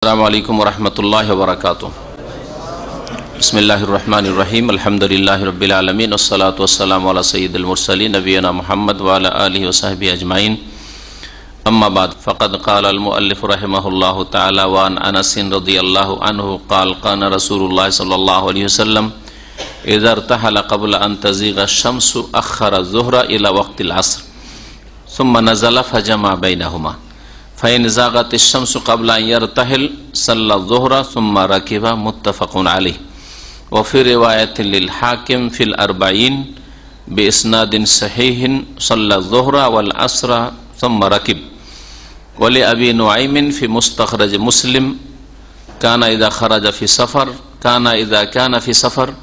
अस्सलामु अलैकुम वरहमतुल्लाहि वबरकातुहू। बिस्मिल्लाहिर्रहमानिर्रहीम। अल्हम्दुलिल्लाहि रब्बिल आलमीन वस्सलातु वस्सलामु अला सय्यिदिल मुरसलीन नबियना मुहम्मद व अला आलिहि व सहबिहि अजमाइन। अम्मा बाद फ़क़द क़ाल अल मुअल्लिफ़ रहिमहुल्लाहु तआला व अन अनस रज़ियल्लाहु अन्हु क़ाल क़ान रसूलुल्लाह सल्लल्लाहु अलैहि वसल्लम इज़ा इर्तहला क़ब्ल अन तज़ीग़ा अश-शम्सु अख़्ख़रा अज़-ज़ुहरा इला वक़्तिल अस्र सुम्मा नज़ला फ़जमा बैनहुमा फ़इन ज़ाग़त अश-शम्सु क़ब्ल अन यर्तहिल सल्ला अज़-ज़ुहरा सुम्मा रकिबा मुत्तफ़क़ुन अलैह व फ़ी रिवायतिन लिल हाकिम फ़िल अर्बईन बिइस्नादिन सहीहिन सल्ला अज़-ज़ुहरा वल अस्रा सुम्मा रकिब व लि अबी नुअयमिन फ़ी मुस्तख़रज मुस्लिम काना इज़ा ख़रज फ़ी सफ़र काना इज़ा काना फ़ी सफ़र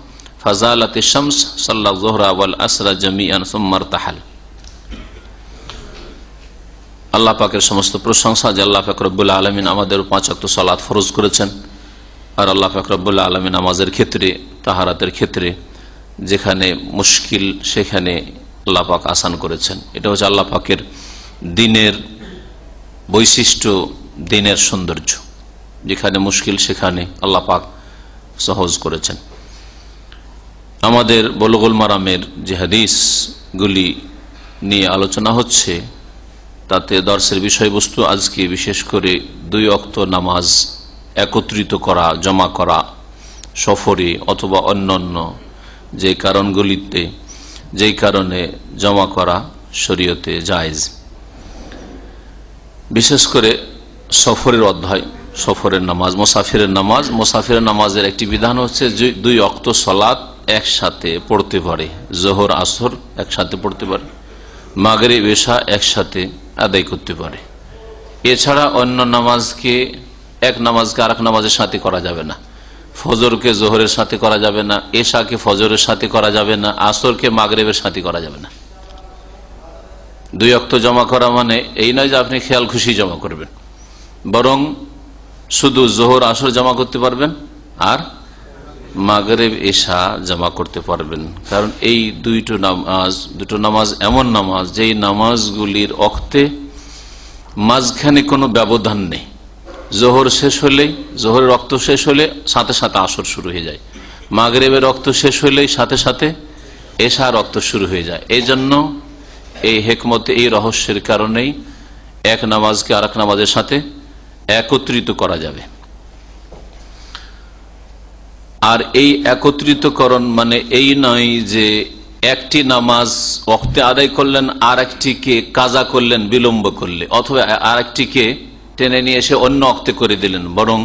फ़ज़ालत अश-शम्स सल्ला अज़-ज़ुहरा वल अस्रा जमीअन सुम्मा इर्तहल। আল্লাহ পাকের সমস্ত প্রশংসা যে আল্লাহ পাক রব্বুল আলামিন আমাদের 5 ওয়াক্ত সালাত ফরজ করেছেন। আর আল্লাহ পাক রব্বুল আলামিন নামাজের ক্ষেত্রে, তাহারাতের ক্ষেত্রে যেখানে মুশকিল সেখানে আল্লাহ পাক আসান করেছেন। এটা হচ্ছে আল্লাহ পাকের দ্বীনের বৈশিষ্ট্য, দ্বীনের সৌন্দর্য। যেখানে মুশকিল সেখানে আল্লাহ পাক সহজ করেছেন। আমাদের বুলুগুল মারামের যে হাদিসগুলি নিয়ে আলোচনা হচ্ছে তাতে দর্শের বিষয়বস্তু আজকে বিশেষ করে 2 ওয়াক্ত নামাজ একত্রিত করা, জমা করা সফরে অথবা অন্যান্য যে কারণগুলিতে, যেই কারণে জমা করা শরীয়তে জায়েজ। বিশেষ করে সফরের অধ্যায়, সফরের নামাজ, মুসাফিরের নামাজ। মুসাফিরের নামাজের একটি বিধান হচ্ছে 2 ওয়াক্ত সালাত একসাথে পড়তে পারে। জোহর আসর একসাথে পড়তে পারে, মাগরিব এশা একসাথে আদায় করতে পারে। এছাড়া অন্য নামাজকে, এক নামাজকে আরেক নামাজের সাথে করা যাবে না। ফজরকে জোহরের সাথে করা যাবে না, এশাকে ফজরের সাথে করা যাবে না, আসরকে মাগরিবের সাথে করা যাবে না। 2 ওয়াক্ত জমা করা মানে এই নয় যে আপনি খেয়াল খুশি জমা করবেন, বরং শুধু জোহর আসর জমা করতে পারবেন আর মাগরিব এশা জমা করতে পারবেন। কারণ এই দুটো নামাজ এমন নামাজ যেই নামাজগুলির ওয়াক্তে মাঝখানে কোনো ব্যবধান নেই। জোহর শেষ হলেই, জোহরের ওয়াক্ত শেষ হলে সাথে সাথে আসর শুরু হয়ে যায়, মাগরিবের ওয়াক্ত শেষ হলেই সাথে সাথে এশার ওয়াক্ত শুরু হয়ে যায়। এই জন্য এই হিকমতে, এই রহস্যের কারণেই এক নামাজকে আরেক নামাজের সাথে একত্রিত করা যাবে। আর এই একত্রিতকরণ মানে এই নয় যে একটি নামাজ ওয়াক্তে আদায় করলেন আর একটিকে কাজা করলেন বিলম্ব করলে, অথবা আর একটিকে টেনে নিয়ে এসে অন্য ওয়াক্তে করে দিলেন। বরং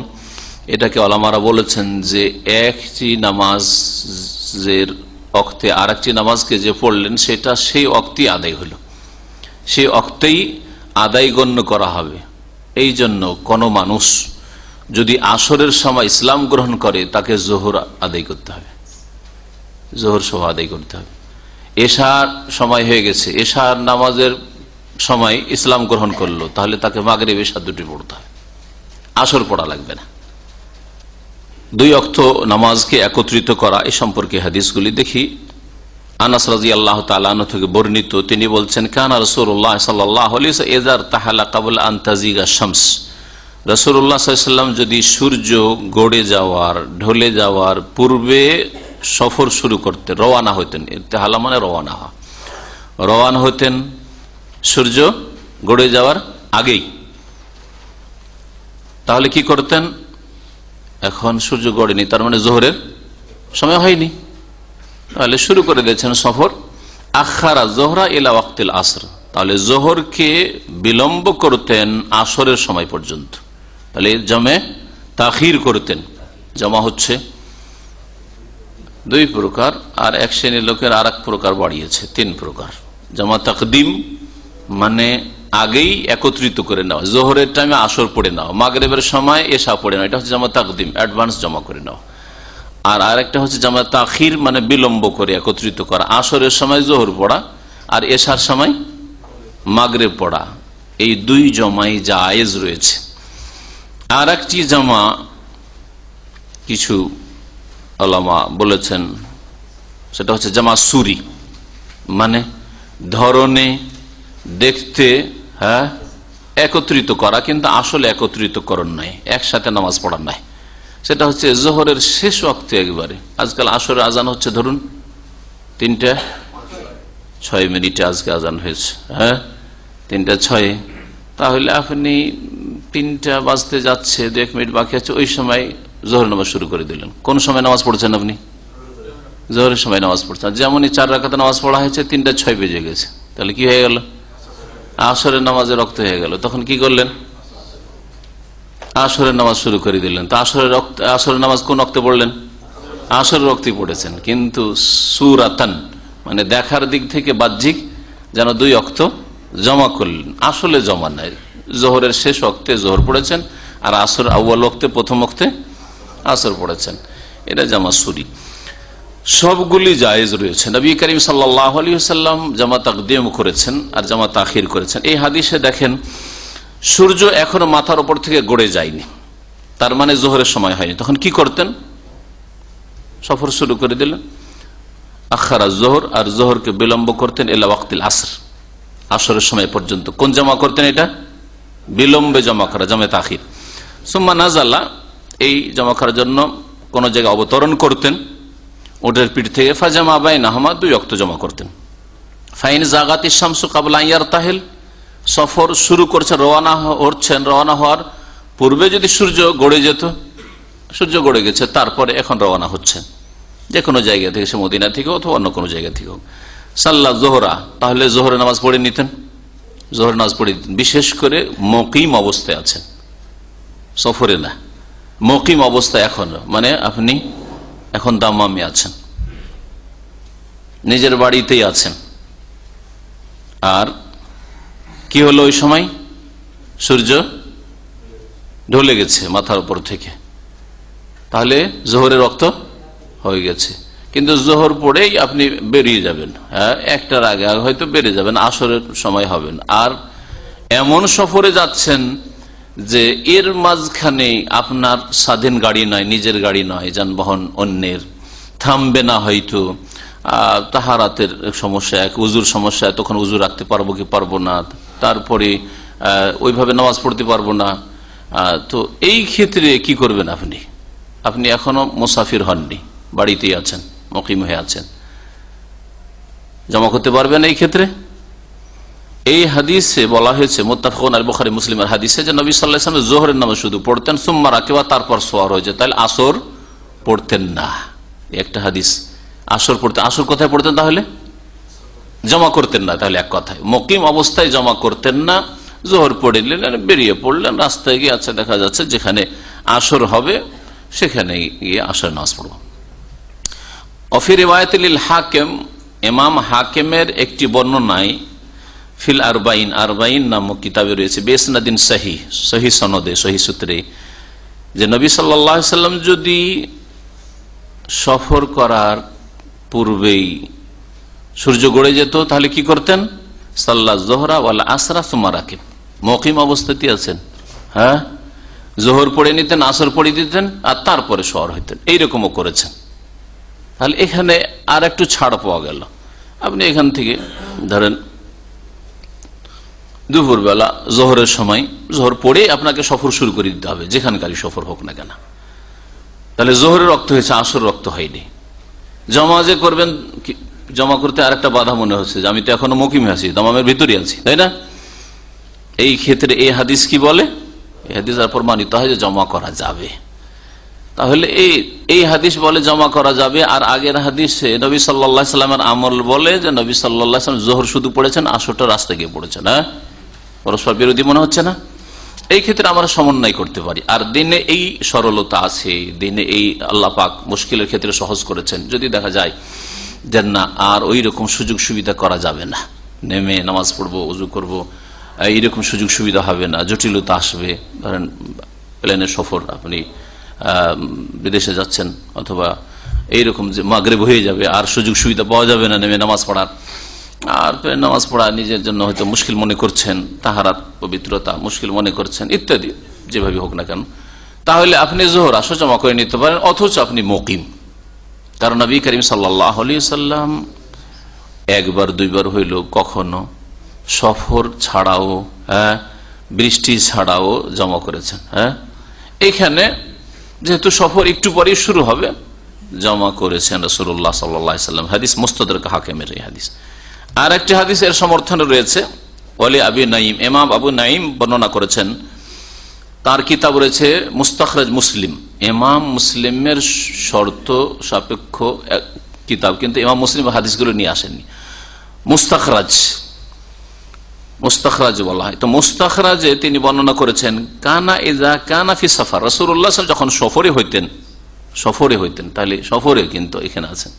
এটাকে ওলামারা বলেছেন যে একটি নামাজের ওয়াক্তে আর একটি নামাজকে যে পড়লেন সেটা সেই ওয়াক্তেই আদায় হলো, সেই ওয়াক্তেই আদায় গণ্য করা হবে। এই জন্য কোনো মানুষ যদি আসরের সময় ইসলাম গ্রহণ করে তাকে জোহর আদায় করতে হবে, জোহর সহ আদায় করতে হবে। এশার সময় হয়ে গেছে, এশার নামাজের সময় ইসলাম গ্রহণ করলো, তাহলে তাকে মাগরিব এশা দুটি পড়তে হবে, আসর পড়া লাগবে না। 2 ওয়াক্ত নামাজকে একত্রিত করা এই সম্পর্কে হাদিসগুলি দেখি। আনাস রাদিয়াল্লাহু তাআলা আনহু থেকে বর্ণিত, তিনি বলছেন কানা রাসূলুল্লাহ সাল্লাল্লাহু আলাইহি ওয়াসাল্লাম ইযা ইরতাহালা ক্বাবলা আন তাযিগা আশ-শামস, রাসূলুল্লাহ সাল্লাল্লাহু আলাইহি ওয়াসাল্লাম যদি সূর্য গড়ে যাওয়ার, ঢলে যাওয়ার পূর্বে সফর শুরু করতেন, রওয়ানা হতেন। ইরতিহালা মানে রওয়ানা হওয়া, রওয়ানা হতেন সূর্য গড়ে যাওয়ার আগেই। তাহলে কি করতেন? এখন সূর্য গড়েনি, তার মানে জোহরের সময় হয়নি, তাহলে শুরু করে দিয়েছেন সফর। আখারা জোহরা ইলা ওয়াক্তিল আসর, তাহলে জোহরকে বিলম্ব করতেন আসরের সময় পর্যন্ত। তাহলে জমে তাখির করতেন। জমা হচ্ছে 2 প্রকার, আর এক শ্রেণীর লোকের আর এক প্রকার বাড়িয়েছে, 3 প্রকার। জমা তাকদিম মানে আগেই একত্রিত করে নেওয়া, জোহরের টাইমে আসর পড়ে নেওয়া, মাগরিবের সময় এশা পড়ে নেওয়া, এটা হচ্ছে জমা তাকদিম, অ্যাডভান্স জমা করে নেওয়া। আর আরেকটা হচ্ছে জামা তাখির মানে বিলম্ব করে একত্রিত করা, আসরের সময় জোহর পড়া আর এশার সময় মাগরিব পড়া। এই 2 জমাই জায়েজ রয়েছে। আর একটি জামা কিছু উলামা বলেছেন, সেটা হচ্ছে জামা সুরি, মানে ধরনে দেখতে একত্রিত করা, কিন্তু আসলে একত্রিতকরণ নাই, একসাথে নামাজ পড়া নাই। সেটা হচ্ছে জোহরের শেষ ওয়াক্তে একবারে। আজকাল আসরের আজান হচ্ছে ধরুন 3:06 আজকে আজান হয়েছে, হ্যাঁ 3:06। তাহলে আপনি 3টা বাজতে যাচ্ছে, 1 মিনিট বাকি আছে, ওই সময় জোহর নামাজ শুরু করে দিলেন। কোন সময় নামাজ পড়ছেন আপনি? জোহরের সময় নামাজ পড়ছেন। যেমনই 4 রাকাত নামাজ পড়া হয়েছে, 3:06 বেজে গেছে, তাহলে কি হয়ে গেল? আসরের নামাজের রক্ত হয়ে গেল। তখন কি করলেন? আসরের নামাজ শুরু করে দিলেন। তো আসরের নামাজ কোন রক্তে পড়লেন? আসরের রক্তে পড়েছেন, কিন্তু সুরাতান মানে দেখার দিক থেকে বাহ্যিক যেন 2 ওয়াক্ত জমা করলেন, আসলে জমা নাই। জোহরের শেষ ওয়াক্তে জোহর পড়েছেন, আর আসর আউয়াল ওয়াক্তে প্রথম ওয়াক্তে আসর পড়েছেন, এটা জামা সুরি। সবগুলি জায়েজ রয়েছে। নবী করিম সাল্লাল্লাহু আলাইহি ওয়াসাল্লাম জামা তাকদীম করেছেন আর জামা তাখির করেছেন। এই হাদিসে দেখেন, সূর্য এখনো মাথার উপর থেকে গড়ে যায়নি, তার মানে জোহরের সময় হয়নি। তখন কি করতেন? সফর শুরু করে দিলেন, আখারা জোহর, আর জোহরকে বিলম্ব করতেন ইলা ওয়াক্তিল আসর, আসরের সময় পর্যন্ত। কোন জামা করতেন? এটা বিলম্বে জমা করা, জামে তাখির। সুম্মা নাজালা, এই জমা করার জন্য কোন জায়গায় অবতরণ করতেন ওটার পিঠ থেকে, ফাজামা বাইনাহুমা 2 ওয়াক্ত জমা করতেন। ফাইন জাগাতিশ শামসু ক্বাবলা আন ইয়ারতাহিল, সফর শুরু করছেন, রওনা হওয়ার পূর্বে যদি সূর্য গড়ে যেত, সূর্য গড়ে গেছে, তারপরে এখন রওনা হচ্ছেন যে কোনো জায়গা থেকে, সে মদিনা থেকে অথবা অন্য কোনো জায়গা থেকে, সাল্লা জোহরা, তাহলে জোহরের নামাজ পড়ে নিতেন, জোহরের নামাজ পড়ে নিতেন। বিশেষ করে মুকিম অবস্থায় আছেন, সফরে না, মুকিম অবস্থায় এখন, মানে আপনি এখন দাম্মামে আছেন, নিজের বাড়িতেই আছেন, আর কি হলো ওই সময়? সূর্য ঢলে গেছে মাথার উপর থেকে, তাহলে জোহরের রক্ত হয়ে গেছে। কিন্তু জোহর পড়েই আপনি বেরিয়ে যাবেন, হ্যাঁ 1টার আগে হয়তো বেরিয়ে যাবেন, আসরের সময় হবেন। আর এমন সফরে যাচ্ছেন যে এর মাঝখানে আপনার স্বাধীন গাড়ি নয়, নিজের গাড়ি নয়, যানবাহন অন্যের, থামবে না হয়তো, তাহারাতের সমস্যা, এক উজুর সমস্যা, তখন উজু রাখতে পারবো কি পারবো না, তারপরে ওইভাবে নামাজ পড়তে পারবো না। তো এই ক্ষেত্রে কি করবেন? আপনি এখনো মুসাফির হননি, বাড়িতেই আছেন, মুকিম হয়ে আছেন, জমা করতে পারবেন। এই ক্ষেত্রে এই হাদিসে বলা হয়েছে, মুত্তাফাকুন আলাইহি, বুখারী মুসলিমের হাদিসে, যে নবী সাল্লাল্লাহু আলাইহি ওয়াসাল্লাম জোহরের নামাজ শুধু পড়তেন, সুম্মা রাকিবা, তারপর সোয়ার হয়েছে, তাহলে আসর পড়তেন না। একটা হাদিস, আসর পড়তেন। আসর কোথায় পড়তেন? তাহলে জমা করতেন না, তাহলে এক কথায় মুকিম অবস্থায় জমা করতেন না। জোহর পড়ে নিলেন, বেরিয়ে পড়লেন, রাস্তায় গিয়ে আচ্ছা দেখা যাচ্ছে যেখানে আসর হবে সেখানে গিয়ে আসর নামাজ পড়ব। অফি রিওয়ায়াতিল হাকিম, ইমাম হাকিমের একটি বর্ণনায়, ফিল আরবাইন, আরবাইন নামক কিতাবে রয়েছে, বেসনাদিন সহিহ, সহি সনদে, সহি সূত্রে, যে নবী সাল্লাল্লাহু আলাইহি ওয়াসাল্লাম যদি সফর করার পূর্বেই সূর্য গড়ে যেত, তাহলে কি করতেন? সাল্লা জোহরা ওয়াল আসরা সুম্মা রাকিব, মুকিম অবস্থাতে আছেন, হ্যাঁ জোহর পড়ে নিতেন, আসর পড়ে দিতেন, আর তারপরে সওয়ার হইতেন। এইরকমও করেছেন। তাহলে এখানে আর একটু ছাড় পাওয়া গেল। আপনি এখান থেকে ধরেন দুপুরবেলা জোহরের সময়, জোহর পড়ে আপনাকে সফর শুরু করে দিতে হবে, যেখানকারই সফর হোক না কেন। তাহলে জোহরের রক্ত হয়েছে, আসর রক্ত হয়নি। জমা যে করবেন, জমা করতে আর একটা বাধা মনে হচ্ছে যে আমি তো এখনো মুকিমে আছি, দামামের ভিতরে আছি, তাই না? এই ক্ষেত্রে এই হাদিস কি বলে? এই হাদিস আর প্রমাণিত হয় যে জমা করা যাবে। তাহলে এই হাদিস বলে জমা করা যাবে, আর আগের হাদিসে নবী সাল্লাল্লাহু আলাইহি সাল্লামের আমল বলে যে নবী সাল্লাল্লাহু আলাইহি সাল্লাম জোহর শুধু পড়েছেন, আসরটা রাস্তায় গিয়ে পড়েছেন। হ্যাঁ, পরস্পর বিরোধী মনে হচ্ছে না? এই ক্ষেত্রে আমরা সমন্বয় করতে পারি। আর দিনে এই সরলতা আছে, দিনে এই আল্লাহ পাক মুশকিলের ক্ষেত্রে সহজ করেছেন। যদি দেখা যায় যে না, আর ওই রকম সুযোগ সুবিধা করা যাবে না, নেমে নামাজ পড়বো, উজু করবো, এইরকম সুযোগ সুবিধা হবে না, জটিলতা আসবে। ধরেন প্লেনের সফর, আপনি বিদেশে যাচ্ছেন, অথবা এইরকম যে মাগরিব হয়ে যাবে, আর সুযোগ সুবিধা পাওয়া যাবে না নেমে নামাজ পড়ার, আর নামাজ পড়া নিজের জন্য হয়তো মুশকিল মনে করছেন, তাহারাত পবিত্রতা মুশকিল মনে করছেন, ইত্যাদি, যেভাবে হোক না কেন, তাহলে আপনি জোহর আসর জমা করে নিতে পারেন, অথচ আপনি মুকিম। কারণ নবী করিম সাল্লাল্লাহু আলাইহি সাল্লাম একবার দুইবার হইল, কখনো সফর ছাড়াও বৃষ্টি ছাড়াও জমা করেছেন। হ্যাঁ, এইখানে যেহেতু সফর একটু পরেই শুরু হবে, জমা করেছেন রাসূলুল্লাহ সাল্লাল্লাহু আলাইহি ওয়াসাল্লাম। হাদিস মুস্তাদরাক হাকিমের এই হাদিস। আর একটি হাদিস এর সমর্থনে রয়েছে, ওয়ালি আবি নাঈম, ইমাম আবু নাঈম বর্ণনা করেছেন, তার কিতাব রয়েছে মুস্তাখরাজ মুসলিম, ইমাম মুসলিমের শর্ত সাপেক্ষ কিতাব, কিন্তু ইমাম মুসলিম হাদিসগুলো নিয়ে আসেননি। মুস্তাখরাজ বলা হয়। তো মুস্তাখরাজে তিনি বর্ণনা করেছেন, কানা ইযা কানা ফি সাফার, রাসূলুল্লাহ যখন সফরে হইতেন, তাহলে সফরে কিন্তু এখানে আছেন,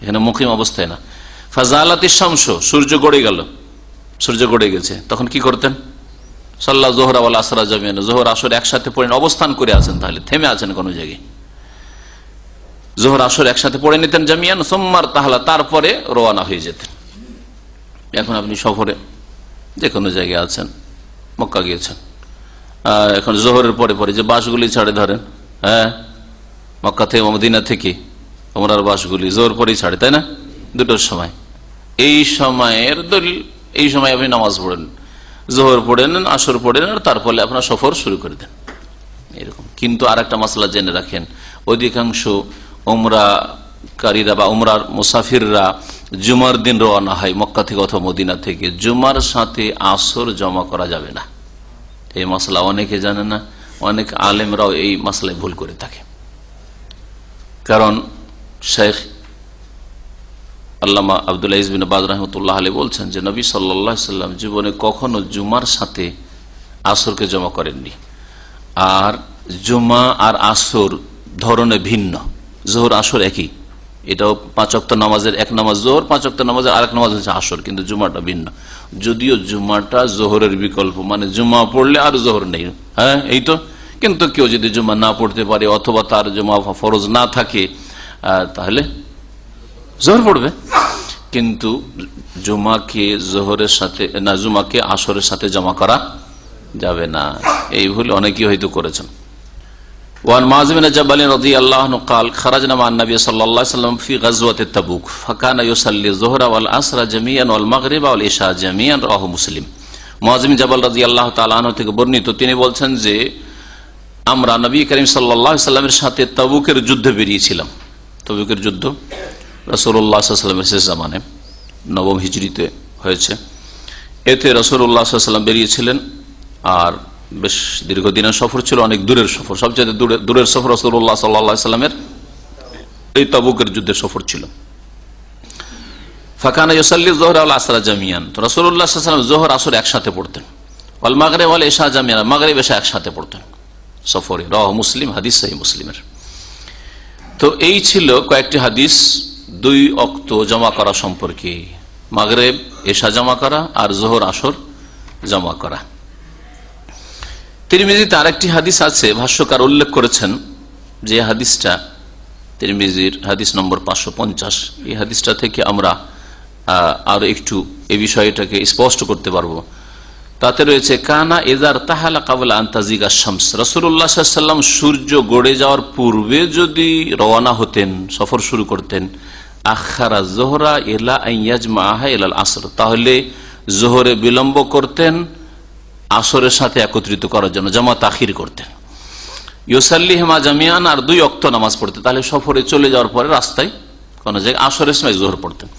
এখানে মুকিম অবস্থায় না। ফাজালাতিশ শামস, সূর্য গড়ে গেছে, তখন কি করতেন? সাল্লা যোহরা ওয়াল আসরা জামিয়ান, যোহর আসর একসাথে পড়েন, অবস্থান করে আছেন, তাহলে থেমে আছেন কোন জায়গায়, যোহর আসর একসাথে পড়ে নিতেন জামিয়ান, সুম্মার তাহলা, তারপরে রওনা হয়ে যেতেন। এখন আপনি সফরে যে কোনো জায়গায় আছেন, মক্কা গিয়েছেন, এখন জোহরের পরে যে বাসগুলি ছাড়ে ধরেন, হ্যাঁ, মক্কা থেকে মদিনা থেকে ওমরার বাসগুলি জোহর পরেই ছাড়ে, তাই না, দুটোর সময়। এই সময়ের দলিল, এই সময় আপনি নামাজ পড়েন, জোহর পড়ে নেন, আসর পড়ে নেন, আর তারপরে আপনার সফর শুরু করে দেন, এরকম। কিন্তু আর একটা মাসলা জেনে রাখেন, অধিকাংশ উমরাকারীরা বা উমরার মুসাফিররা জুমার দিন রওনা হয় মক্কা থেকে অথবা মদিনা থেকে, জুমার সাথে আসর জমা করা যাবে না। এই মাসলা অনেকে জানে না, অনেক আলেমরাও এই মাসলায় ভুল করে থাকে। কারণ শেখ আল্লামা আব্দুল আজিজ বিন বাজ রাহমাতুল্লাহ আলাইহি বলছেন যে নবী সাল্লাল্লাহু আলাইহি সাল্লাম জীবনে কখনো জুমার সাথে আসরকে জমা করেননি। আর জুমা আর আসর ধরনে ভিন্ন, জোহর আসর একই, এটাও 5 ওয়াক্ত নামাজের এক নামাজ জোহর, 5 ওয়াক্ত নামাজের আরেক নামাজ হচ্ছে আসর, কিন্তু জুমাটা ভিন্ন। যদিও জুমাটা জোহরের বিকল্প, মানে জুমা পড়লে আর জোহর নেই, হ্যাঁ, এই তো। কিন্তু কেউ যদি জুমা না পড়তে পারে অথবা তার জুমা ফরজ না থাকে, তাহলে জোহর পড়বে। কিন্তু জুমাকে জোহরের সাথে না, জুমাকে আসরের সাথে জমা করা যাবে না, এই ভুল অনেকেই হয়তো করেছেন। وعن معاذ بن جبل رضي الله عنه قال خرجنا مع النبي صلى الله عليه وسلم في غزوة تبوك فكان يصلي الظهر والعصر جميعا والمغرب والعشاء جميعا رواه مسلم। মুআয বিন জাবাল রাদিয়াল্লাহু তাআলা আনহু থেকে বর্ণিত, তিনি বলছেন যে আমরা নবী করিম সাল্লাল্লাহু আলাইহি ওয়াসাল্লামের সাথে তাবুকের যুদ্ধে বেরিয়েছিলাম। তাবুকের যুদ্ধ রাসূলুল্লাহ সাল্লাল্লাহু আলাইহি ওয়াসাল্লামের শেষ জামানে, নবম হিজরিতে হয়েছে। এতে রাসূলুল্লাহ সাল্লাল্লাহু আলাইহি ওয়াসাল্লাম বেরিয়েছিলেন, আর বেশ দীর্ঘদিনের সফর ছিল, অনেক দূরের সফর, সবচেয়ে দূরের সফর রাসূলুল্লাহ সাল্লাল্লাহু আলাইহি ওয়াসাল্লামের এই তাবুকের যুদ্ধের সফর ছিল। ফাকানা ইউসাল্লি যুহরা ওয়াল আসরা জামিয়ান, তো রাসূলুল্লাহ সাল্লাল্লাহু আলাইহি ওয়াসাল্লাম যুহর আসর একসাথে পড়তেন, ওয়াল মাগরিব ওয়াল ইশা জামিয়ান, মাগরিব ইশা একসাথে পড়তেন সফরে। রাওয়াহু মুসলিম, হাদিস সহিহ মুসলিমের। তো এই ছিল কয়েকটি হাদিস 2 ওয়াক্ত জমা করা সম্পর্কে, মাগরিব ইশা জমা করা আর যুহর আসর জমা করা। তিরমিজিতে আরেকটি হাদিস আছে, ভাষ্যকার উল্লেখ করেছেন যে হাদিসটা তিরমিজির হাদিস নম্বর 550। এই হাদিসটা থেকে আমরা আরো একটু এই বিষয়টাকে স্পষ্ট করতে পারবো। তাতে রয়েছে, কানা ইযার তাহালা ক্বাবলা আন তাজিগা শামস, রাসূলুল্লাহ সাল্লাল্লাহু আলাইহি ওয়াসাল্লাম সূর্য গড়ে যাওয়ার পূর্বে যদি রওনা হতেন, সফর শুরু করতেন, আখারা যোহরা ইলা আন ইয়াজমাআহা ইলাল আসর, তাহলে যোহরে বিলম্ব করতেন আসরের সাথে একত্রিত করার জন্য, জামা তাখির করতেন। ইউসাল্লিহিমা জামিয়ান, আর 2 ওয়াক্ত নামাজ পড়তেন, তাহলে সফরে চলে যাওয়ার পরে রাস্তায় কোন জায়গায় আসরের সময় যোহর পড়তেন।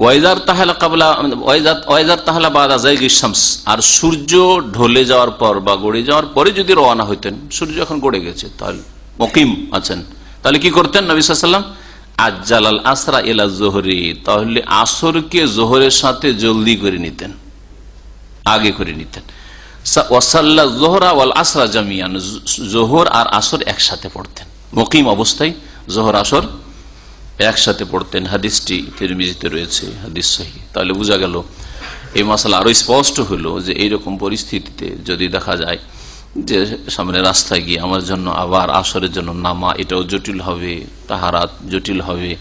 ওয়াইজার তাহলা বাদা যায়গিশ শামস, আর সূর্য ঢলে যাওয়ার পর বা গড়ে যাওয়ার পরে যদি রওনা হইতেন, সূর্য এখন গড়ে গেছে, তাহলে মুকিম আছেন, তাহলে কি করতেন নবী সাল্লাল্লাহু আলাইহি ওয়াসাল্লাম? আজ্জালাল আসরা ইলা যোহরি, তাহলে আসরকে যোহরের সাথে জলদি করে নিতেন, আগে করে নিতেন। ওয়াসাল্লা যোহরা ওয়াল আসরা জামিয়ান, যোহর আর আসর একসাথে পড়তেন, মুকিম অবস্থায় যোহর আসর একসাথে পড়তেন। হাদিসটি তিরমিজিতে রয়েছে, হাদিস সহিহ। তাহলে বোঝা গেল এই মাসালা আরো স্পষ্ট হলো যে এইরকম পরিস্থিতিতে যদি দেখা যায় যে সামনে রাস্তায় গিয়ে আমার জন্য আবার আসরের জন্য নামা, এটাও জটিল হবে, তাহারাত জটিল হবে,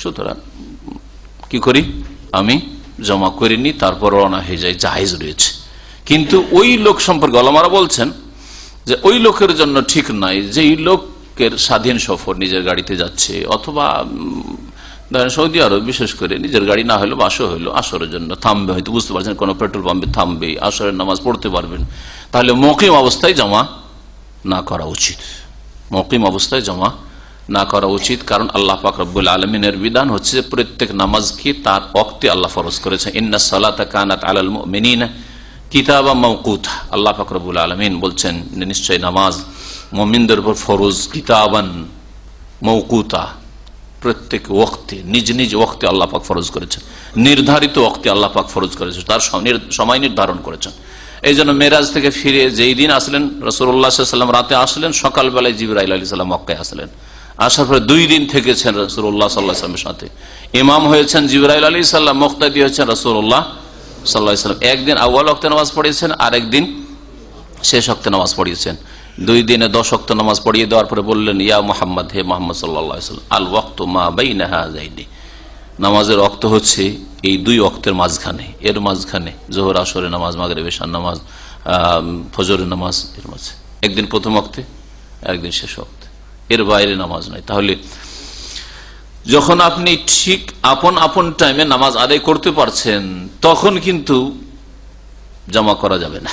সুতরাং কি করি, আমি জমা করিনি, তারপর রওনা হয়ে যায়, জায়েজ রয়েছে। কিন্তু ওই লোক সম্পর্কে ওলামারা বলছেন যে ওই লোকের জন্য ঠিক নাই, যেই লোকের স্বাধীন সফর, নিজের গাড়িতে যাচ্ছে, অথবা ধরেন সৌদি আরব বিশেষ করে নিজের গাড়ি না হলো বাসও হলো, আসরের জন্য থামবে, হয়তো বুঝতে পারছেন কোনো পেট্রোল পাম্পে থামবে, আসরের নামাজ পড়তে পারবেন, তাহলে মুকিম অবস্থায় জমা না করা উচিত। মুকিম অবস্থায় জমা না করা উচিত, কারণ আল্লাহ পাক রব্বুল আলামিনের বিধান হচ্ছে প্রত্যেক নামাজকে তার ওয়াক্তে আল্লাহ ফরজ করেছেন। ইন্নাস সালাতা কানাত আলাল মুমিনিনা কিতাবাম মাওকুতা, আল্লাহ পাক রব্বুল আলামিন বলছেন নিশ্চয় নামাজ মুমিনদের উপর ফরজ, কিতাবান মাওকুতা, প্রত্যেক ওয়াক্তে নিজ নিজ ওয়াক্তে আল্লাহ পাক ফরজ করেছেন, নির্ধারিত ওয়াক্তে আল্লাহ পাক ফরজ করেছেন, তার সময় নির্ধারণ করেছেন। এই জন্য মেরাজ থেকে ফিরে যেই দিন আসলেন রাসূলুল্লাহ সাল্লাল্লাহু আলাইহি ওয়াসাল্লাম রাতে আসলেন, সকালবেলায় জিবরাইল আলাইহিস সালাম মক্কায় আসলেন, আসার পরে 2 দিন থেকেছেন রাসূলুল্লাহ সাল্লাল্লাহু আলাইহি ওয়াসাল্লামের সাথে। ইমাম হয়েছেন জিবরাইল আলাইহিস সালাম, মুক্তাদি হয়েছেন রাসূলুল্লাহ সাল্লাল্লাহু আলাইহি ওয়াসাল্লাম। একদিন আউয়াল ওয়াক্তে নামাজ পড়িয়েছেন, আর একদিন শেষ ওয়াক্তে নামাজ পড়িয়েছেন। 2 দিনে 10 ওয়াক্ত নামাজ পড়িয়ে দেওয়ার পরে বললেন, ইয়া মুহাম্মদ, হে মুহাম্মদ সাল্লাল্লাহু আলাইহি ওয়াসাল্লাম, আল ওয়াক্তু মা বাইনা হাযাইনি, নামাজের ওয়াক্ত হচ্ছে এই 2 ওয়াক্তের মাঝখানে, এর মাঝখানে যোহর আসরের নামাজ, মাগরিব এশার নামাজ, ফজরের নামাজ, এর মাঝে একদিন প্রথম ওয়াক্তে, একদিন শেষ ওয়াক্তে, এর বাইরে নামাজ নাই। তাহলে যখন আপনি ঠিক আপন আপন টাইমে নামাজ আদায় করতে পারছেন, তখন কিন্তু জমা করা যাবে না,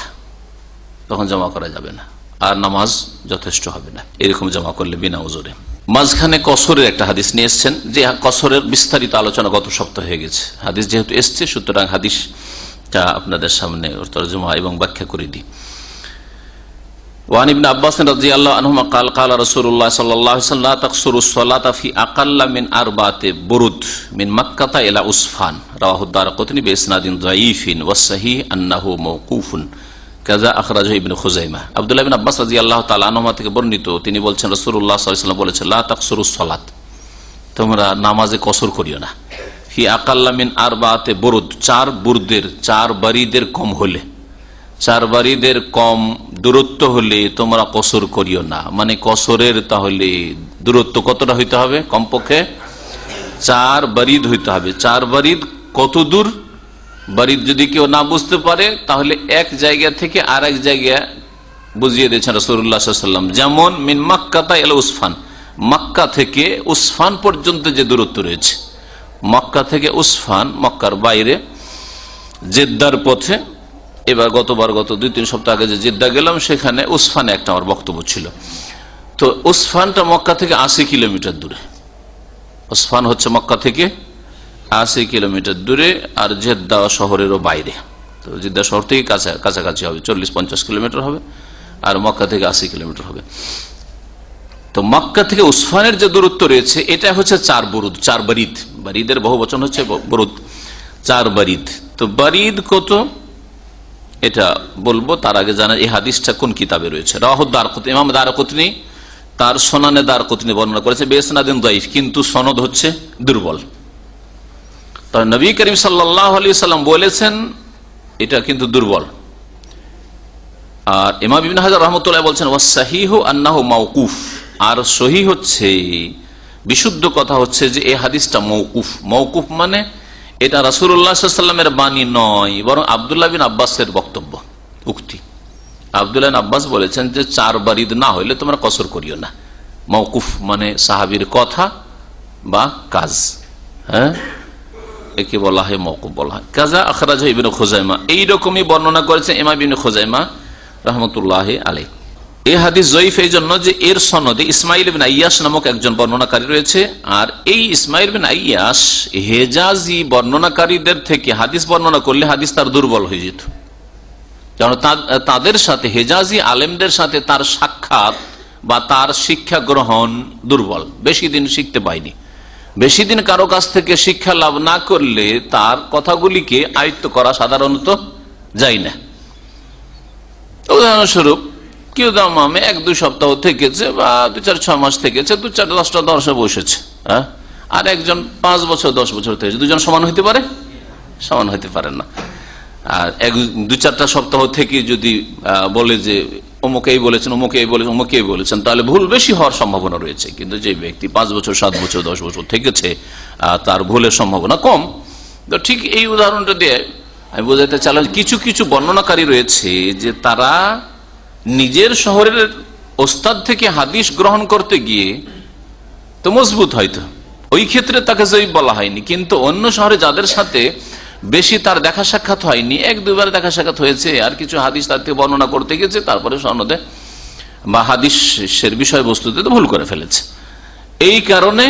তখন জমা করা যাবে না, আর নামাজ যথেষ্ট হবে না এরকম জমা করলে বিনা উজুরে। মাঝখানে কসরের একটা হাদিস নিয়ে এসছেন, যে কসরের বিস্তারিত আলোচনা গত সপ্তাহ হয়ে গেছে। হাদিস যেহেতু এসছে, সুতরাং হাদিসটা আপনাদের সামনে তরজমা এবং ব্যাখ্যা করে দিই। وعن ابن عباس رضي الله عنهما قال قال رسول الله صلى الله عليه وسلم لا تقصروا الصلاة في أقل من 4 برد من مكة إلى عسفان رواه الدارقطني بإسناد ضعيف والصحيح أنه موقوف كذا أخرجه ابن خزيمة। আব্দুল্লাহ ইবনে আব্বাস রাদিয়াল্লাহু তাআলা আনহুমা থেকে বর্ণিত, তিনি বলছেন রাসূলুল্লাহ সাল্লাল্লাহু আলাইহি ওয়াসাল্লাম বলেছেন, লা তাকসুরুস সালাত, তোমরা নামাজে কসর করিও না, ফি আকাল্লা মিন 4 বুরুদ, 4 বুরদের, 4 বারিদের কম হলে, 4 বারিদের কম দূরত্ব হলে তোমরা কসর করিও না। মানে কসরের তাহলে দূরত্ব কতটা হইতে হবে? কমপক্ষে 4 বারিদ হইতে হবে। 4 বারিদ কত দূর? বারিদ যদি কেউ না বুঝতে পারে, তাহলে এক জায়গা থেকে আর এক জায়গা বুঝিয়ে দিয়েছেন রাসূলুল্লাহ সাল্লাল্লাহু আলাইহি ওয়াসাল্লাম। যেমন মিন মক্কা ইলা উসফান, মক্কা থেকে উসফান পর্যন্ত যে দূরত্ব রয়েছে, মক্কা থেকে উসফান, মক্কার বাইরে জেদ্দার পথে। এবার গত 2-3 সপ্তাহ আগে যে জেদ্দা গেলাম, সেখানে উসফানে একটা আমার বক্তব্য ছিল। তো উসফানটা মক্কা থেকে 80 কিলোমিটার দূরে, উসফান হচ্ছে মক্কা থেকে 80 কিলোমিটার দূরে, আর জেদ্দা শহরেরও বাইরে। তো জেদ্দা শহর থেকে কাছাকাছি হবে, 40-50 কিলোমিটার হবে, আর মক্কা থেকে 80 কিলোমিটার হবে। তো মক্কা থেকে উসফানের যে দূরত্ব রয়েছে, এটা হচ্ছে 4 বুরুদ, 4 বারিদ। বারিদের বহু বচন হচ্ছে বুরুদ, 4 বারিদ। তো বারিদ কত এটা বলবো, তার আগে জানা এই হাদিসটা কোন কিতাবে রয়েছে। রাওয়াহু দারকুতনি, ইমাম দারকুতনি তার সুনানে দারকুতনি বর্ণনা করেছে বিসনাদিন যায়িফ, কিন্তু সনদ হচ্ছে দুর্বল। তো নবী করিম সাল্লাল্লাহু আলাইহি ওয়াসাল্লাম বলেছেন এটা কিন্তু দুর্বল। আর ইমাম ইবনে হাজার রাহমাতুল্লাহ বলছেন ওয়াস সাহিহু আন্নাহু মাওকুফ, আর সহিহ হচ্ছে, বিশুদ্ধ কথা হচ্ছে যে এই হাদিসটা মওকুফ। মওকুফ মানে এটা রাসূলুল্লাহ সাল্লাল্লাহু আলাইহি ওয়াসাল্লামের বাণী নয়, বরং আব্দুল্লাহ বিন আব্বাসের বক্তব্য, উক্তি। আব্দুল্লাহ বিন আব্বাস বলেছেন যে 4 বারিদ না হইলে তোমরা কসর করিও না। মওকুফ মানে সাহাবীর কথা বা কাজ, হ্যাঁ, একে বলা হয় মওকুফ বলা হয়। কাজা আখরাজ ইবনে খুজাইমা, এইরকমই বর্ণনা করেছেন ইমাম ইবনে খুজাইমা রাহমাতুল্লাহি আলাইহি। এই হাদিস জয়ীফ এই জন্য যে এর সনদে ইসমাইল বিন আইয়াস নামক একজন বর্ণনাকারী রয়েছে, আর এই ইসমাইল বিন আইয়াস হেজাজি বর্ণনাকারীদের থেকে হাদিস বর্ণনা করলে হাদিস তার দুর্বল হয়ে যেত, কারণ তাদের সাথে, হেজাজি আলেমদের সাথে তার সাক্ষাৎ বা তার শিক্ষা গ্রহণ দুর্বল, বেশি দিন শিখতে পায়নি। বেশি দিন কারো কাছ থেকে শিক্ষা লাভ না করলে তার কথাগুলিকে আয়ত্ত করা সাধারণত যায় না। উদাহরণস্বরূপ কেউ দামামে 1-2 সপ্তাহ থেকেছে, বা 2-4-6 মাস থেকেছে, 2-4-10টা দর্শে বসেছে, হ্যাঁ, আর একজন 5 বছর 10 বছর থেকেছে, দুজন সমান হইতে পারে? সমান হইতে পারে না। আর 2-4টা সপ্তাহ থেকে যদি বলে যে অমুকেই বলেছেন, অমুকেই বলেছেন, অমুকেই বলেছেন, তাহলে ভুল বেশি হওয়ার সম্ভাবনা রয়েছে। কিন্তু যে ব্যক্তি 5 বছর 7 বছর 10 বছর থেকেছে, তার ভুলের সম্ভাবনা কম। তো ঠিক এই উদাহরণটা দিয়ে আমি বোঝাতে চাইলাম, কিছু কিছু বর্ণনাকারী রয়েছে যে তারা নিজের শহরের ওস্তাদ থেকে হাদিস গ্রহণ করতে গিয়ে তো মজবুত, হয়তো ওই ক্ষেত্রে তাকে জয়ীফ বলা হয়নি। কিন্তু অন্য শহরে যাদের সাথে বেশি তার দেখা সাক্ষাৎ হয়নি, এক দুবার দেখা সাক্ষাৎ হয়েছে, আর কিছু হাদিস তার থেকে বর্ণনা করতে গেছে, তারপরে সনদে বা হাদিসের বিষয়বস্তুতে তো ভুল করে ফেলেছে, এই কারণে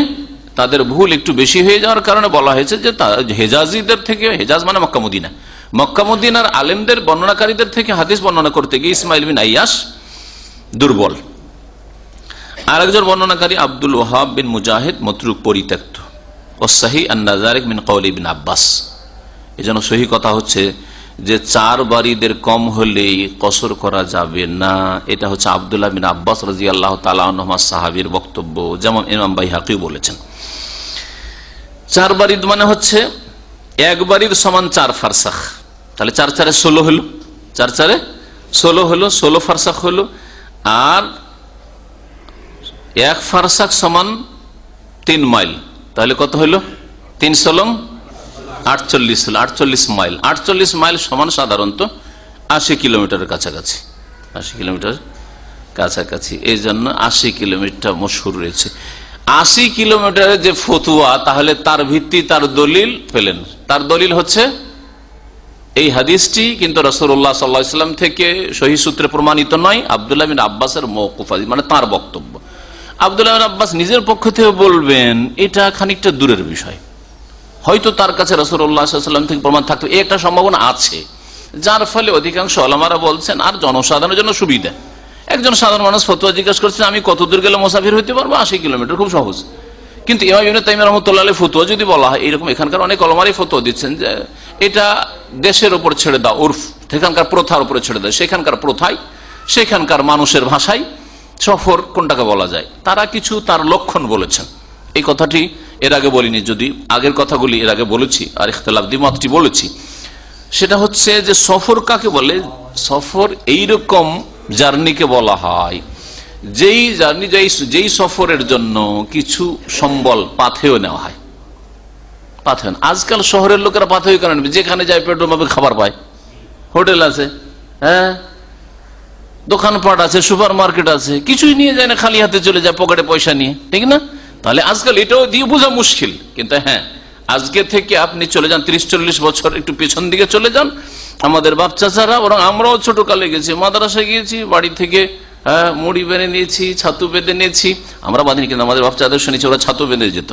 তাদের ভুল একটু বেশি হয়ে যাওয়ার কারণে বলা হয়েছে যে হেজাজিদের থেকে, হেজাজ মানে মক্কা মদিনা, মক্কা মদিনার আলেমদের বর্ণনাকারীদের থেকে হাদিস বর্ণনা করতে গিয়ে ইসমাইল বিন আইয়াস দুর্বল। আর একজন বর্ণনাকারী আব্দুল ওয়াহাব বিন মুজাহিদ মতরুক, পরিত্যক্ত। ওয়াসসাহি আন-নাযারিক মিন কওলি ইবনে আব্বাস। এজন্য সহি কথা হচ্ছে যে 4 বারিদের কম হলেই কসর করা যাবে না। এটা হচ্ছে আব্দুল্লাহ বিন আব্বাস রাদিয়াল্লাহু তাআলা আনহুমা সাহাবীর বক্তব্য, যেমন ইমাম বাইহাকি বলেছেন। 4 বারিদ মানে হচ্ছে 1 বারিদ সমান 4 ফারসাখ, তাহলে 4 4 16 হলো, 4 4 16 হলো, 16 ফারসাখ হলো। আর 1 ফারসাখ সমান 3 মাইল, তাহলে কত হলো? 3 16 48 হলো, 48 মাইল। 48 মাইল সমান সাধারণত 80 কিলোমিটারের কাছাকাছি, 80 কিলোমিটার কাছাকাছি। এই জন্য 80 কিলোমিটার মশহুর রয়েছে। 80 কিলোমিটারের যে ফতুয়া, তাহলে তার ভিত্তি, তার দলিল পেলেন। তার দলিল হচ্ছে এই হাদিসটি, কিন্তু রাসূলুল্লাহ সাল্লাল্লাহু আলাইহি ওয়াসাল্লাম থেকে সহিহ সূত্রে প্রমাণিত নয়, আব্দুল্লাহ বিন আব্বাসের মওকুফ হাদিস, মানে তার বক্তব্য। আব্দুল্লাহ বিন আব্বাস নিজের পক্ষ থেকে বলবেন এটা খানিকটা দূরের বিষয়, হয়তো তার কাছে রাসূলুল্লাহ সাল্লাল্লাহু আলাইহি ওয়াসাল্লাম থেকে প্রমাণ থাকতো, এই একটা সম্ভাবনা আছে, যার ফলে অধিকাংশ উলামারা বলছেন আর জনসাধারণের জন্য সুবিধা। একজন সাধারণ মানুষ ফতোয়া জিজ্ঞাসা করছেন আমি কত দূর গেলে মুসাফির হইতে পারবো? 80 কিলোমিটার, খুব সহজ। কিন্তু ইমাম ইবনে তাইমিয়া রাহমাতুল্লাহ আলাইহি ফতোয়া যদি বলা হয় এরকম, এখানকার অনেক উলামাই ফতোয়া দিচ্ছেন যে এটা দেশের উপর ছেড়ে দাও, উর্ফ, সেখানকার প্রথার উপরে ছেড়ে দাও, সেখানকার প্রথায়, সেখানকার মানুষের ভাষায় সফর কোনটাকে বলা যায়। তারা কিছু তার লক্ষণ বলেছেন, এই কথাটি এর আগে বলিনি, যদি আগের কথাগুলি এর আগে বলেছি আর ইখতিলাফ দ্বিমতটি বলেছি। সেটা হচ্ছে যে সফর কাকে বলে? সফর এইরকম জার্নিকে বলা হয় যেই জার্নি, যেই সফরের জন্য কিছু সম্বল পাথেয় নেওয়া হয়। পাথেয়, আজকাল শহরের লোকেরা পাথেয় কেন নেবে? যেখানে যায় পেট্রোল পাম্পে খাবার পায়, হোটেল আছে, হ্যাঁ, দোকানপাট আছে, সুপার মার্কেট আছে, কিছুই নিয়ে যায় না, খালি হাতে চলে যায় পকেটে পয়সা নিয়ে, ঠিক না? তাহলে আজকাল এটাও দিয়ে বোঝা মুশকিল। কিন্তু হ্যাঁ, আজকে থেকে আপনি চলে যান 30-40 বছর একটু পেছন দিকে চলে যান, আমাদের বাপ চাচারা, বরং আমরাও ছোট কালে গেছি, মাদ্রাসায় গিয়েছি, বাড়ি থেকে মুড়ি বেঁধে নিয়েছি, ছাতু বেঁধে নিয়েছি। আমরা বাঁধিনি, কিন্তু আমাদের বাপ চাচাদের শুনেছি ওরা ছাতু বেঁধে যেত,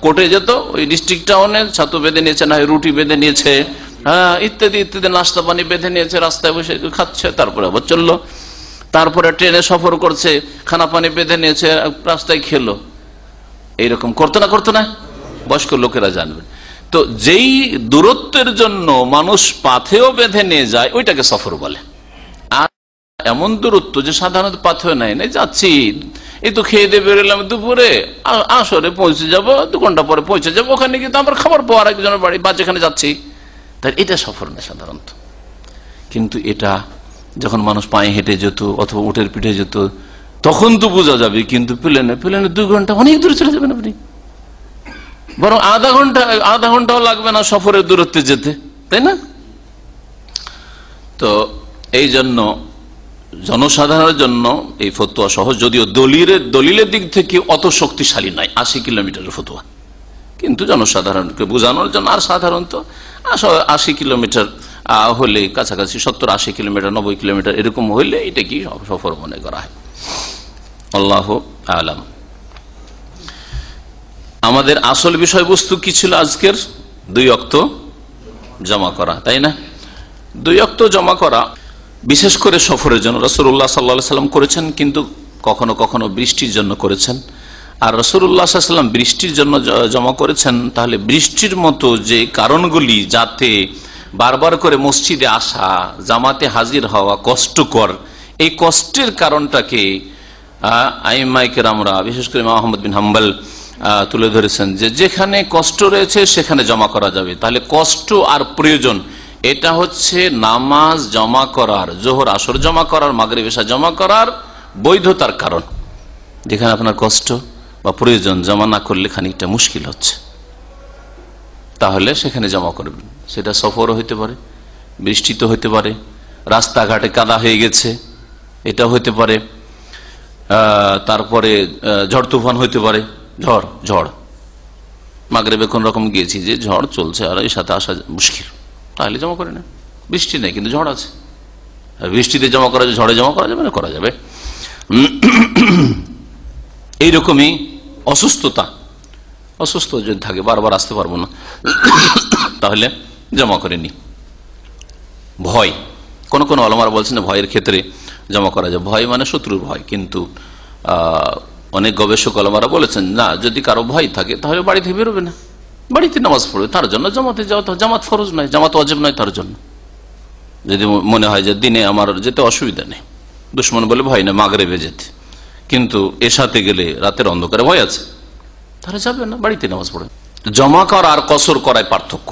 কোর্টে যেত, ওই ডিস্ট্রিক্ট টাউনে ছাতু বেঁধে নিয়েছে, না রুটি বেঁধে নিয়েছে, হ্যাঁ, ইত্যাদি ইত্যাদি, নাস্তা পানি বেঁধে নিয়েছে, রাস্তায় বসে খাচ্ছে, তারপরে আবার চললো। তারপরে ট্রেনে সফর করছে, খানা পানি বেঁধে নিয়েছে, রাস্তায় খেলো। এইরকম করতো না, করতো না? বয়স্ক লোকেরা জানবেন। তো যেই দূরত্বের জন্য মানুষ পাথেও বেঁধে নিয়ে যায়, ওইটাকে সফর বলে। আর এমন দূরত্ব যে সাধারণত পাথেও নাই, যাচ্ছি, এই তো খেয়ে দিয়ে বেরোলাম দুপুরে, আসরে পৌঁছে যাবো, 2 ঘন্টা পরে পৌঁছে যাবো, ওখানে কিন্তু আমার খাবার পাওয়ার একজনের বাড়ি বা যেখানে যাচ্ছি, তাই এটা সফর না সাধারণত। কিন্তু এটা যখন মানুষ পায়ে হেঁটে যেত অথবা উটের পিঠে যেত তখন তো বোঝা যাবে, কিন্তু প্লেনে 2 ঘন্টা অনেক দূরে চলে যাবেন আপনি, বরং আধা ঘন্টাও লাগবে না সফরের দূরত্বে যেতে, তাই না? তো এই জন্য জনসাধারণের জন্য এই ফতোয়া সহজ, যদিও দলিলের দিক থেকে অত শক্তিশালী নয় 80 কিলোমিটারের ফতোয়া, কিন্তু জনসাধারণকে বোঝানোর জন্য। আর সাধারণত 80 কিলোমিটার হলে, কাছাকাছি 70-80 কিলোমিটার, 90 কিলোমিটার এরকম হইলে এটা কি সফর মনে করা হয়। আল্লাহু আলাম। আমাদের আসল বিষয়বস্তু কি ছিল আজকের? 2 ওয়াক্ত জমা করা, তাই না? 2 ওয়াক্ত জমা করা বিশেষ করে সফরের জন্য রাসূলুল্লাহ সাল্লাল্লাহু আলাইহি ওয়াসাল্লাম করেছেন, কিন্তু কখনো কখনো বৃষ্টির জন্য করেছেন। আর রাসূলুল্লাহ সাল্লাল্লাহু আলাইহি ওয়াসাল্লাম বৃষ্টির জন্য জমা করেছেন, তাহলে বৃষ্টির মতো যে কারণগুলি যাতে বারবার করে মসজিদে আসা, জামাতে হাজির হওয়া কষ্টকর, এই কষ্টের কারণটাকে আইম্মায়ে কেরামরা, বিশেষ করে ইমাম আহমদ বিন হাম্বল তুলে ধরেছেন যে যেখানে কষ্ট রয়েছে সেখানে জমা করা যাবে। তাহলে কষ্ট আর প্রয়োজন, এটা হচ্ছে নামাজ জমা করার, জোহর আসর জমা করার, মাগরিব এশা জমা করার বৈধতার কারণ। যেখানে আপনার কষ্ট বা প্রয়োজন জমা না করলে খানিকটা মুশকিল হচ্ছে, তাহলে সেখানে জমা করবেন। সেটা সফরও হইতে পারে, বৃষ্টি তো হইতে পারে, রাস্তাঘাটে কাদা হয়ে গেছে, এটা হইতে পারে, তারপরে ঝড় তুফান হইতে পারে, ঝড় মাগরিবে কোন রকম গিয়েছি যে ঝড় চলছে আর এর সাথে আসা মুশকিল, তাহলে জমা করে না। বৃষ্টি নেই কিন্তু ঝড় আছে, বৃষ্টিতে জমা করা যাবে, ঝড়ে জমা করা যাবে না, করা যাবে। এইরকমই অসুস্থ যদি থাকে, বারবার আসতে পারবো না, তাহলে জমা করে নি। ভয়, কোন কোন ওলামারা বলছেন ভয়ের ক্ষেত্রে জমা করা যায়। ভয় মানে শত্রুর ভয়, কিন্তু অনেক গবেষক ওলামারা বলেছেন না, যদি কারো ভয় থাকে তাহলে বাড়ি থেকে বেরোবে না, বাড়িতে নামাজ পড়বে, তার জন্য জামাতে যাওয়া। জামাত ফরজ নয়, জামাত ওয়াজিব নয় তার জন্য। যদি মনে হয় যে দিনে আমার যেতে অসুবিধা নেই, দুশ্মন বলে ভয় নেই মাগরিবে যেতে, কিন্তু এশাতে গেলে রাতের অন্ধকারে ভয় আছে, তারা যাবে না, বাড়িতে নামাজ পড়ে। জমা করা আর কসর করায় পার্থক্য,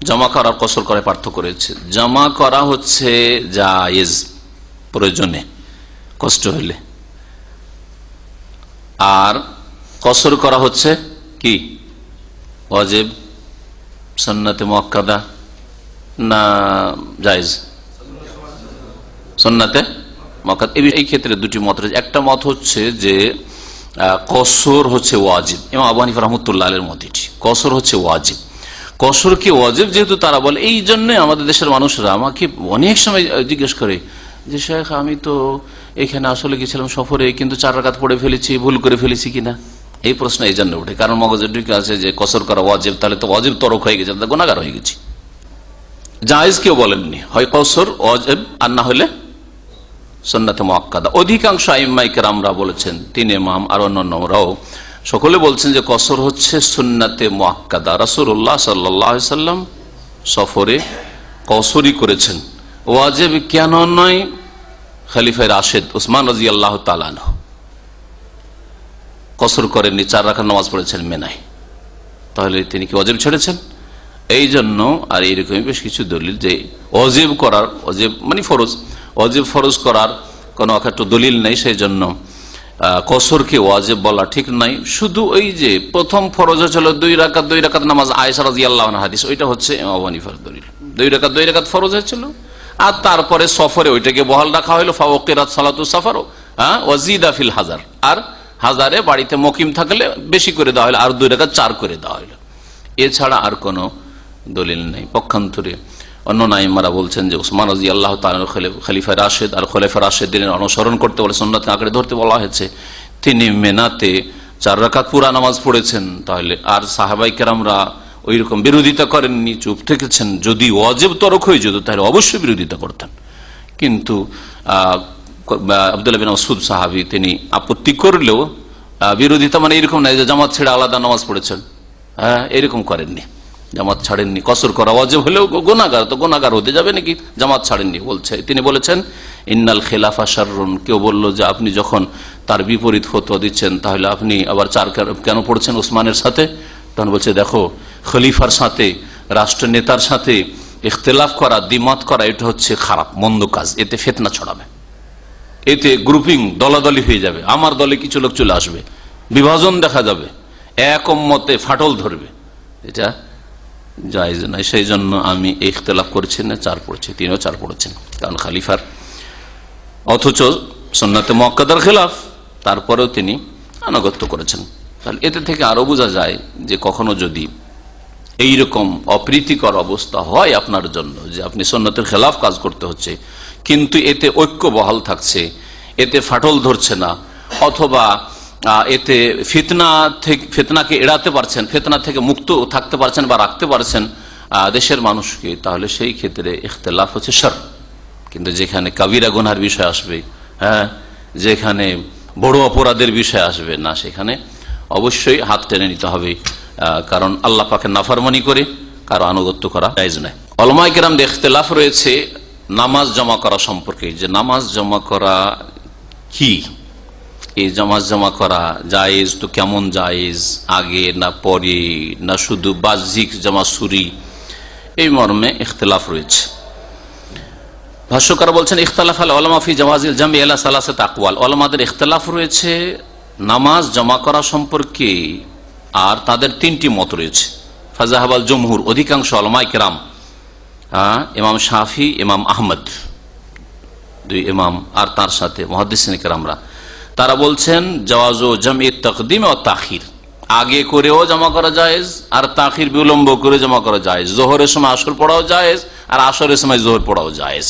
জমা করা আর কসর করায় পার্থক্য রয়েছে। জমা করা হচ্ছে জায়েজ, প্রয়োজনে, কষ্ট হইলে, আর কসর করা হচ্ছে কি ওয়াজিব, সুন্নাতে মুআক্কাদা না জায়েজ? সুন্নাতে মুআক্কাদা। এই ক্ষেত্রে দুটি মত রয়েছে। একটা মত হচ্ছে যে কসর হচ্ছে ওয়াজিব, ইমাম আবু হানিফা রাহমাতুল্লাহ আলাইহির মত এটি, কসর হচ্ছে ওয়াজিব। কসর কি ওয়াজিব যেহেতু তারা বলে, এই জন্য আমাদের দেশের মানুষরা আমাকে অনেক সময় জিজ্ঞেস করে যে শেখ আমি তো এখানে আসলে গেছিলাম সফরে, কিন্তু 4 রাকাত পড়ে ফেলেছি, ভুল করে ফেলেছি কিনা। এই প্রশ্ন এই জন্য উঠে, কারণ মগজের ঢুকে আছে যে কসর করা ওয়াজিব, তাহলে তো ওয়াজিব তরক হয়ে গেছে, গুনাহগার হয়ে গেছি। জায়েজ কেউ বলেননি, হয় কসর ওয়াজিব আর না হলে সুন্নাতে মুআক্কাদা। অধিকাংশ আইম্মায়ে কেরামরা বলেছেন, 3 ইমাম আর অন্যান্যরাও সকলে বলছেন যে কসর হচ্ছে সুন্নাতে মুআক্কাদা। রাসূলুল্লাহ সাল্লাল্লাহু আলাইহি ওয়াসাল্লাম সফরে কসরই করেছেন, ওয়াজিব কেন নয়? খলিফা রাশেদ উসমান রাদিয়াল্লাহু তাআলা আনহু কসর করেননি, 4 রাকাত নামাজ পড়েছেন মেনায়, তাহলে তিনি কি ওয়াজিব ছেড়েছেন? এই জন্য আর এইরকমই বেশ কিছু দলিল যে ওয়াজিব করার, ওয়াজিব মানে ফরজ, ওয়াজিব ফরজ করার কোনো একটা দলিল নেই, সেই জন্য কসরকে ওয়াজিব বলা ঠিক নাই। শুধু ওই যে প্রথম ফরজ হচ্ছিল 2 রাকাত নামাজ, আয়েশা রাদিয়াল্লাহু আনহা হাদিস, ওইটা হচ্ছে ইমাম আবু হানিফার দলিল। 2 রাকাত ফরজ হয়েছিল, আর তারপরে সফরে ওইটাকে বহাল রাখা হলো, ফাওয়াকিরাত সালাতু সাফার ওয়াজিদা ফিল হাজার, আর হাজারে বাড়িতে মুকিম থাকলে বেশি করে দেওয়া হলো, আর 2 রাকাত 4 করে দেওয়া হলো। এছাড়া আর কোনো দলিল নেই। পক্ষান্তরে অন্য আইম্মারা বলছেন যে উসমান রাদিয়াল্লাহু তাআলা খলিফা রাশেদ আর খলিফা রাশেদিনের অনুসরণ করতে বলে, সুন্নাতকে আঁকড়ে ধরতে বলা হয়েছে। তিনি মেনাতে 4 রাকাত পুরা নামাজ পড়েছেন, তাহলে আর সাহাবাই কেরামরা ওই রকম বিরোধিতা করেননি, চুপ থেকেছেন। যদি ওয়াজিব তরক হয়ে যেত তাহলে অবশ্যই বিরোধিতা করতেন, কিন্তু আব্দুল্লাহ বিন মাসউদ সাহাবী তিনি আপত্তি করলেও বিরোধিতা মানে এরকম নাই যে জামাত ছেড়ে আলাদা নামাজ পড়েছেন, এরকম করেননি, জামাত ছাড়েননি। কসর করা ওয়াজিব হলেও গুনাহগার, তো গুনাহগার হতে যাবে নাকি? জামাত ছাড়েননি বলছে। তিনি বলেছেন ইন্নাল খিলাফা শাররুন, কেউ বলল যে আপনি যখন তার বিপরীত ফতোয়া দিচ্ছেন তাহলে আপনি আবার 4 কেন পড়ছেন ওসমানের সাথে? তখন বলছে দেখো, খলিফার সাথে, রাষ্ট্র নেতার সাথে ইখতিলাফ করা, দ্বিমত করা, এটা হচ্ছে খারাপ মন্দ কাজ, এতে ফিতনা ছড়াবে, এতে গ্রুপিং দলাদলি হয়ে যাবে, আমার দলে কিছু লোক চলে আসবে, বিভাজন দেখা যাবে, এক উম্মতে ফাটল ধরবে, এটা জায়েজ নয়। সেই জন্য আমি ইখতিলাফ করছি না, 4 পড়ছি, তিনিও 4 পড়েছেন, কারণ খলিফার, অথচ সুন্নাতে মুআক্কাদার খেলাফ, তারপরেও তিনি আনুগত্য করেছেন। তাহলে এতে থেকে আরো বোঝা যায় যে কখনো যদি এইরকম অপ্রীতিকর অবস্থা হয় আপনার জন্য, যে আপনি সুন্নতের খেলাফ কাজ করতে হচ্ছে, কিন্তু এতে ঐক্য বহাল থাকছে, এতে ফাটল ধরছে না, অথবা এতে ফিতনাকে এড়াতে পারছেন, ফিতনা থেকে মুক্ত থাকতে পারছেন বা রাখতে পারছেন দেশের মানুষকে, তাহলে সেই ক্ষেত্রে ইখতিলাফ হচ্ছে শর। কিন্তু যেখানে কাবিরা গুনার বিষয় আসবে, যেখানে বড় অপরাধের বিষয় আসবে না, সেখানে অবশ্যই হাত টেনে নিতে হবে, কারণ আল্লাহ পাকের নাফরমানি করে কারো আনুগত্য করা জায়েজ নয়। উলামায়ে কেরামদের ইখতিলাফ রয়েছে নামাজ জমা করা সম্পর্কে, যে নামাজ জমা করা কি, এই নামাজ জমা করা জায়েজ তো কেমন জায়েজ, আগে না পরে না শুধু বাহ্যিক জামা সুরি, এই মর্মে ইখতিলাফ রয়েছে। ভাষ্যকার বলছেন ইখতিলাফ আল উলামা ফি জাওয়াজিল জামই ইলা সালাসাত আকওয়াল, উলামাদের ইখতিলাফ রয়েছে নামাজ জমা করা সম্পর্কে, আর তাদের 3টি মত রয়েছে। ফাজাহাবাল জমহুর, অধিকাংশ উলামায়ে কেরাম, ইমাম শাফি, ইমাম আহমদ, 2 ইমাম আর তার সাথে মুহাদ্দিসিন কেরামরা, তারা বলছেন জাওয়াজু জামই তাকদিম ও তাখির, আগে করেও জমা করা জায়েজ, আর তাখির বিলম্ব করে জমা করা জায়েজ। জোহরের সময় আসর পড়াও জায়েজ, আর আসরের সময় জোহর পড়াও জায়েজ।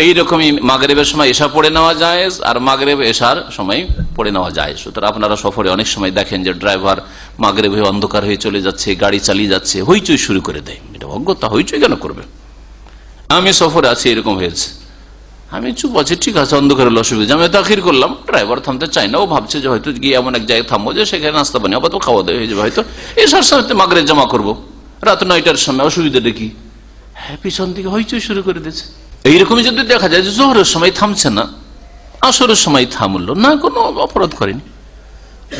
এইরকমই মাগরিবের সময় এশা পড়ে নেওয়া জায়েজ, আর মাগরিব এশার সময় পড়ে নেওয়া জায়েজ। সুতরাং আপনারা সফরে অনেক সময় দেখেন যে ড্রাইভার মাগরিব হয়ে অন্ধকার হয়ে চলে যাচ্ছে, গাড়ি চালিয়ে যাচ্ছে, হইচই শুরু করে দেয়। এটা অজ্ঞতা, হইচই কেন করবে? আমি সফরে আছি, এরকম হয়েছে, আমি চুপ আছি, ঠিক আছে, অন্ধকার হলো অসুবিধা, আমি তাখির করলাম, ড্রাইভার থামতে চাই না, ও ভাবছে যে হয়তো গিয়ে এমন এক জায়গায় থামবো যে সেখানে নাস্তা বানিয়ে আবার তো খাওয়া দাওয়া হয়ে যাবে, হয়তো এসার সময় মাগরিব জমা করবো, রাত 9টার সময়, অসুবিধা দেখি, হ্যাঁ পিছন থেকে হইচই শুরু করে দিয়েছে। এইরকমই যদি দেখা যায় যে জোহরের সময় থামছে না, আসরের সময় থামলো না, কোনো অপরাধ করেনি।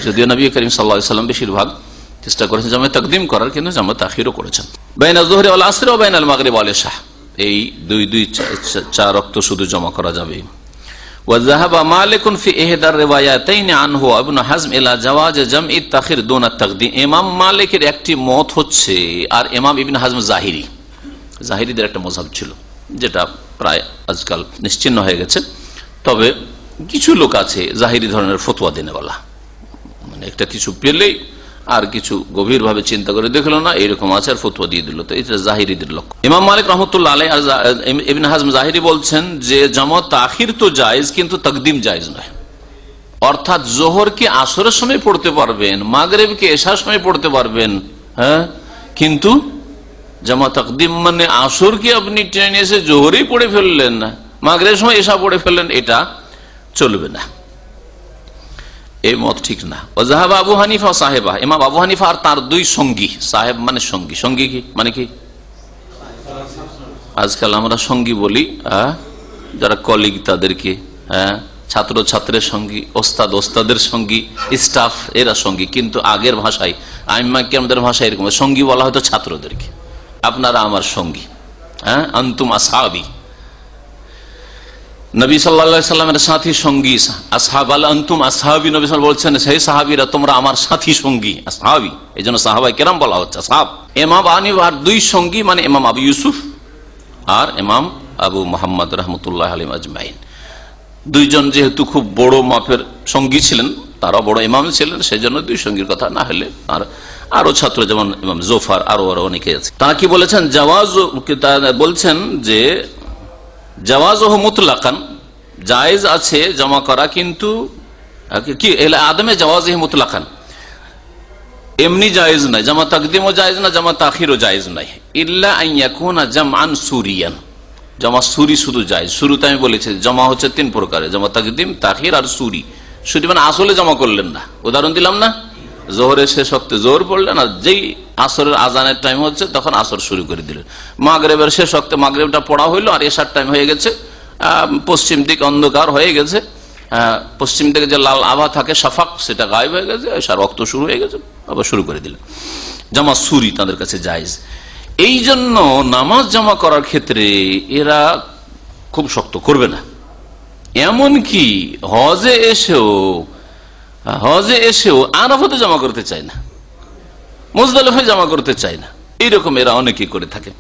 যদিও নবী করিম সাল্লাল্লাহু আলাইহি ওয়াসাল্লাম বেশিরভাগ চেষ্টা করেছেন জামে তাকদিম করার, কিন্তু জামে তাখিরও করেছেন। বাইনা যুহরি ওয়াল আসরি ওয়া বাইনাল মাগরিব ওয়াল ইশা, এই দুই চার রক্ত শুধু জমা করা যাবে। ওয়া যাহাবা মালিকুন ফি ইহদার রিওয়ায়াতাইন আনহু ইবনে হাজম ইলা জাওয়াজ জামই তাখির দুনা তাকদিম। ইমাম মালিকের একটি মত হচ্ছে, আর ইমাম ইবনে হাজম জাহিরিদের একটা মযহাব ছিল, যেটা প্রায় আজকাল নিশ্চিহ্ন হয়ে গেছে। তবে কিছু লোক আছে জাহিরি ধরনের ফতোয়া দেনেওয়ালা, মানে একটা কিছু পেলেই আর কিছু গভীরভাবে চিন্তা করে দেখলো না, এরকম আছে, আর ফতোয়া দিয়ে দিল। তো এটা জাহিরিদের লক্ষ্য। ইমাম মালিক রহমতুল্লাহ আলাইহি আর ইবনে হাজম জাহিরি বলছেন যে জামা তাখির তো জায়েজ, কিন্তু তাকদিম জায়েজ নয়। অর্থাৎ জোহরকে আসরের সময় পড়তে পারবেন, মাগরিবকে এশার সময় পড়তে পারবেন, হ্যাঁ, কিন্তু জামা তাকদিম মানে আসরকে আপনি টেনে এসে জোহরেই পড়ে ফেললেন, মাগরিবের সময় এশা পড়ে ফেললেন, এটা চলবে না, এই মত ঠিক না। ওয়াজাহাব আবু হানিফা সাহেবা, ইমাম আবু হানিফা আর তার দুই সঙ্গী, সাহেব মানে সঙ্গী, সঙ্গী কি মানে কি? আজকাল আমরা সঙ্গী বলি যারা কলিগ তাদেরকে, হ্যাঁ, ছাত্র ছাত্রের সঙ্গী, ওস্তাদ ওস্তাদের সঙ্গী, স্টাফ এরা সঙ্গী। কিন্তু আগের ভাষায়, আইম্মা কিরামদের ভাষায় এরকম সঙ্গী বলা হয়তো ছাত্রদেরকে, আপনারা আমার সঙ্গী, হ্যাঁ, আনতুম আসহাবি। নবী সাল্লাল্লাহু আলাইহি সাল্লামের সাথী সঙ্গী আসহাব, আল আনতুম আসহাবি, নবী সাল্লাল্লাহু আলাইহি বলছেন সেই সাহাবীরা তোমরা আমার সাথী সঙ্গী, আসহাবি, এইজন্য সাহাবায়ে কেরাম বলা হচ্ছে আসহাব। ইমাম আবু হানিফার দুই সঙ্গী মানে ইমাম আবু ইউসুফ আর ইমাম আবু মুহাম্মদ রাহমাতুল্লাহি আলাইহিম আজমাইন। দুইজন যেহেতু খুব বড় মাপের সঙ্গী ছিলেন, তারা বড় ইমাম ছিলেন, সেজন্য দুই সঙ্গীর কথা না হলে আর আরো ছাত্র যেমন ইমাম জোফার, আরো অনেকে আছে। তারা কি বলেছেন? জাওয়াজ, বলছেন যে জাওয়াজহু মুতলাকান, জায়েজ আছে জমা করা, কিন্তু কি আদমে জাওয়াজহি মুতলাকান, এমনি জায়েজ নাই, জামা তাকদিমও জায়েজ না, জামা তাখিরও জায়েজ নাই, ইল্লা আন ইয়াকুনা জামআন সুরিয়ান, জমা সুরি শুধু জায়েজ। শুরুতে আমি বলেছি জমা হচ্ছে তিন প্রকারের, জমা তাকদিম, তাখির আর সুরি। সুরি মানে আসলে জমা করলেন না, উদাহরণ দিলাম না, জোহরের শেষ ওয়াক্তে জোহর পড়লেন, আর যেই আসরের আজানের টাইম হচ্ছে তখন আসর শুরু করে দিলেন। মাগরিবের শেষ ওয়াক্তে মাগরিবটা পড়া হইলো, আর এশার টাইম হয়ে গেছে, পশ্চিম দিক অন্ধকার হয়ে গেছে, পশ্চিম দিকে যে লাল আভা থাকে শাফাক, সেটা গায়েব হয়ে গেছে, এশার ওয়াক্ত শুরু হয়ে গেছে, আবার শুরু করে দিলেন। জামা সুরি তাদের কাছে জায়েজ। এই জন্য নামাজ জমা করার ক্ষেত্রে এরা খুব শক্ত করবে না। এমনকি হজে এসেও আরাফাতে জমা করতে চায় না, মুজদালিফায় জমা করতে চায় না, এইরকম এরা অনেকেই করে থাকে।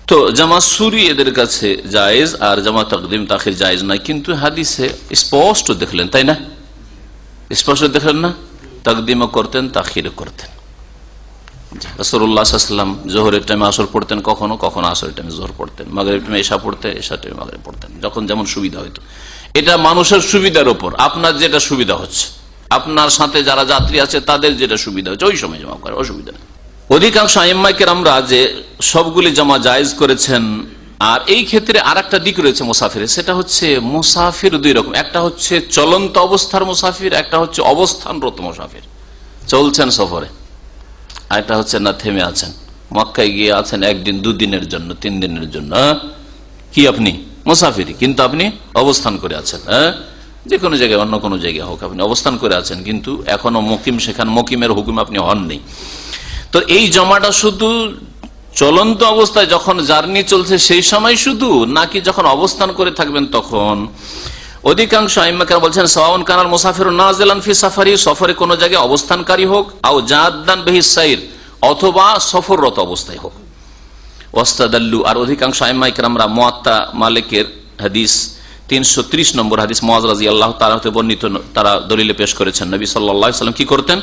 তো জামা সুরি এদের কাছে জায়েজ, আর জামা তাকদিম তাখির জায়েজ নাই। কিন্তু হাদিসে স্পষ্ট দেখলেন, তাই না? স্পষ্ট দেখলেন না, তাকদিমও করতেন, তাখিরও করতেন। রাসূলুল্লাহ সাল্লাল্লাহু আলাইহি ওয়াসাল্লাম জোহরের টাইমে আসর পড়তেন, কখনো কখনো আসরের টাইমে জোহর পড়তেন, মাগরিবের টাইমে এশা পড়তেন, এশার টাইমে মাগরিব পড়তেন, যখন যেমন সুবিধা হইতো। এটা মানুষের সুবিধার উপর, আপনার যেটা সুবিধা হচ্ছে, আপনার সাথে যারা যাত্রী আছে তাদের যেটা সুবিধা হচ্ছে ওই সময় জমা করে, অসুবিধা নেই। অধিকাংশ আইম্মায়ে কেরামরা যে সবগুলি জমা জায়েজ করেছেন। আর এই ক্ষেত্রে আর একটা দিক রয়েছে মুসাফিরের, সেটা হচ্ছে মুসাফির দুই রকম, একটা হচ্ছে চলন্ত অবস্থার মুসাফির, একটা হচ্ছে অবস্থানরত মুসাফির, চলছেন সফরে, আর একটা হচ্ছে না থেমে আছেন, মক্কায় গিয়ে আছেন একদিন, দুদিনের জন্য, 3 দিনের জন্য, কি আপনি মুসাফির, কিন্তু আপনি অবস্থান করে আছেন, যে কোনো জায়গায়, অন্য কোনো জায়গায় হোক, আপনি অবস্থান করে আছেন, কিন্তু এখনো মুকিম, সেখানে মুকিমের হুকুম আপনি হননি। তো এই জমাটা শুধু চলন্ত অবস্থায় যখন জার্নি চলছে সেই সময় শুধু, নাকি যখন অবস্থান করে থাকবেন তখন? অধিকাংশ আইম্মাকেরা বলছেন সাওয়াউন কানাল মুসাফিরুন নাজিলান ফি সাফারি, সফরে কোনো জায়গায় অবস্থানকারী হোক, আও জাদ্দান বিহিস সাইর, অথবা সফররত অবস্থায় হোক। ওয়াস্তাদাল্লু, আর অধিকাংশ আইম্মায়ে কেরামরা মুয়াত্তা মালিকের হাদিস 330 নম্বর হাদিস মুআয রাদিয়াল্লাহু তাআলা হতে বর্ণিত, তারা দলিলে পেশ করেছেন নবী সাল্লাল্লাহু আলাইহি ওয়াসাল্লাম কি করতেন?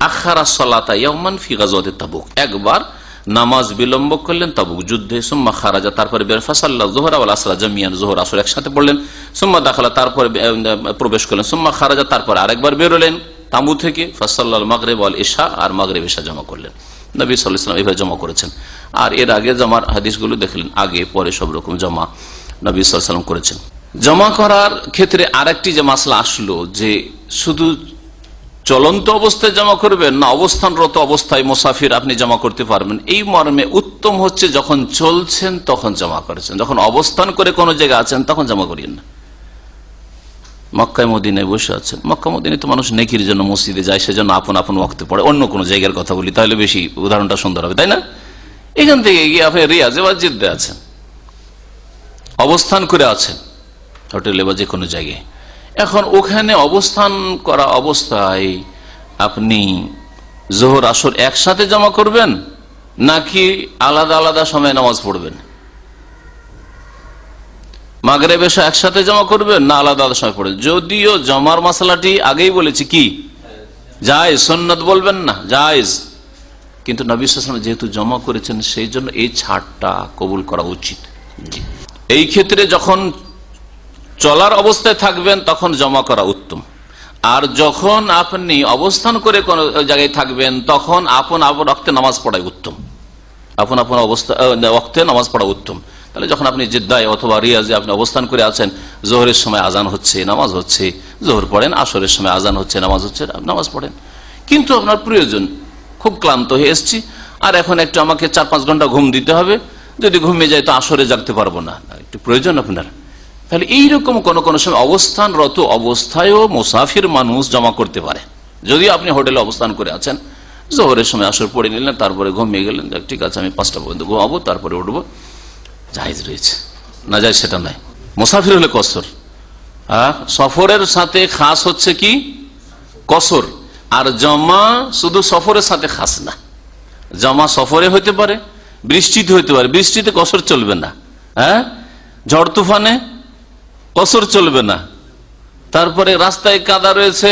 আখারা সালাতা ইয়াওমান ফি গাজওয়াতি তাবুক, একবার নামাজ বিলম্ব করলেন তাবুক যুদ্ধে। সুম্মা খারাজা, তারপরে বের ফাসাল্লা যুহরা ওয়াল আসরা জামিয়ান, যোহর আসর একসাথে পড়লেন। সুম্মা দাখালা, তারপরে প্রবেশ করলেন। সুম্মা খারাজা, তারপরে আরেকবার বেরোলেন তাঁবু থেকে। ফাসাল্লাল মাগরিব ওয়াল ইশা, আর মাগরিব ইশা জমা করলেন। নবী সাল্লাল্লাহু আলাইহি ওয়াসাল্লাম এইভাবে জমা করেছেন। আর এর আগে জমার হাদিসগুলো দেখলেন, আগে পরে সব রকম জমা নবী সাল্লাল্লাহু আলাইহি ওয়াসাল্লাম করেছেন। জমা করার ক্ষেত্রে আরেকটি যে মাসলা আসলো, যে শুধু চলন্ত অবস্থায় জমা করবেন না অবস্থানরত অবস্থায় মুসাফির আপনি জমা করতে পারবেন। এই মর্মে উত্তম হচ্ছে যখন চলছেন তখন জমা করেছেন, যখন অবস্থান করে কোনো জায়গায় আছেন তখন জমা করিয়েন না। মক্কায় মদিনায় বসে আছেন, মক্কা মদিনায় তো মানুষ নেকির জন্য মসজিদে যায়, সেজন্য আপন আপন ওয়াক্তে পড়ে। অন্য কোনো জায়গার কথা বলি তাহলে বেশি উদাহরণটা সুন্দর হবে, তাই না? এখান থেকে গিয়ে আপনি রিয়াজে বা জিদ্দে আছেন, অবস্থান করে আছেন হোটেলে বা যে কোনো জায়গায়। এখন ওখানে অবস্থান করা অবস্থায় আপনি যোহর আসর একসাথে জমা করবেন নাকি আলাদা আলাদা সময় নামাজ পড়বেন? মাগরিব এশা একসাথে জমা করবেন না আলাদা আলাদা সময় পড়বেন? যদিও জমার মশলাটি আগেই বলেছি কি জায়েজ, সুন্নাত বলবেন না, জায়েজ। কিন্তু নবী সাল্লাল্লাহু আলাইহি ওয়াসাল্লাম যেহেতু জমা করেছেন সেই জন্য এই ছাড়টা কবুল করা উচিত। এই ক্ষেত্রে যখন চলার অবস্থায় থাকবেন তখন জমা করা উত্তম, আর যখন আপনি অবস্থান করে কোন জায়গায় থাকবেন তখন আপন আপন ওয়াক্তে নামাজ পড়াই উত্তম, আপন আপন অবস্থা ওয়াক্তে নামাজ পড়া উত্তম। তাহলে যখন আপনি জিদ্দায় অথবা রিয়াজে আপনি অবস্থান করে আছেন, জোহরের সময় আজান হচ্ছে নামাজ হচ্ছে, জোহর পড়েন, আসরের সময় আজান হচ্ছে নামাজ হচ্ছে, নামাজ পড়েন। কিন্তু আপনার প্রয়োজন, খুব ক্লান্ত হয়ে এসছি আর এখন একটু আমাকে 4-5 ঘন্টা ঘুম দিতে হবে, যদি ঘুমিয়ে যায় তো আসরে জাগতে পারবো না, একটু প্রয়োজন আপনার। তাহলে এইরকম কোন কোন সময় অবস্থানরত অবস্থায়ও মুসাফির মানুষ জমা করতে পারে। যদি আপনি হোটেলে অবস্থান করে আছেন, জোহরের সময় আসর পড়ে নিলেন, তারপরে ঘুমিয়ে গেলেন, ঠিক আছে আমি 5টা পর্যন্ত ঘুমাবো, তারপরে উঠবো, জায়েজ রয়েছে। না যায় সেটা নাই। মুসাফির হলে কসর, সফরের সাথে খাস হচ্ছে কি কসর, আর জমা শুধু সফরের সাথে খাস না। জমা সফরে হইতে পারে, বৃষ্টিতে হইতে পারে, বৃষ্টিতে কসর চলবে না, ঝড় তুফানে কসর চলবে না, তারপরে রাস্তায় কাদা রয়েছে,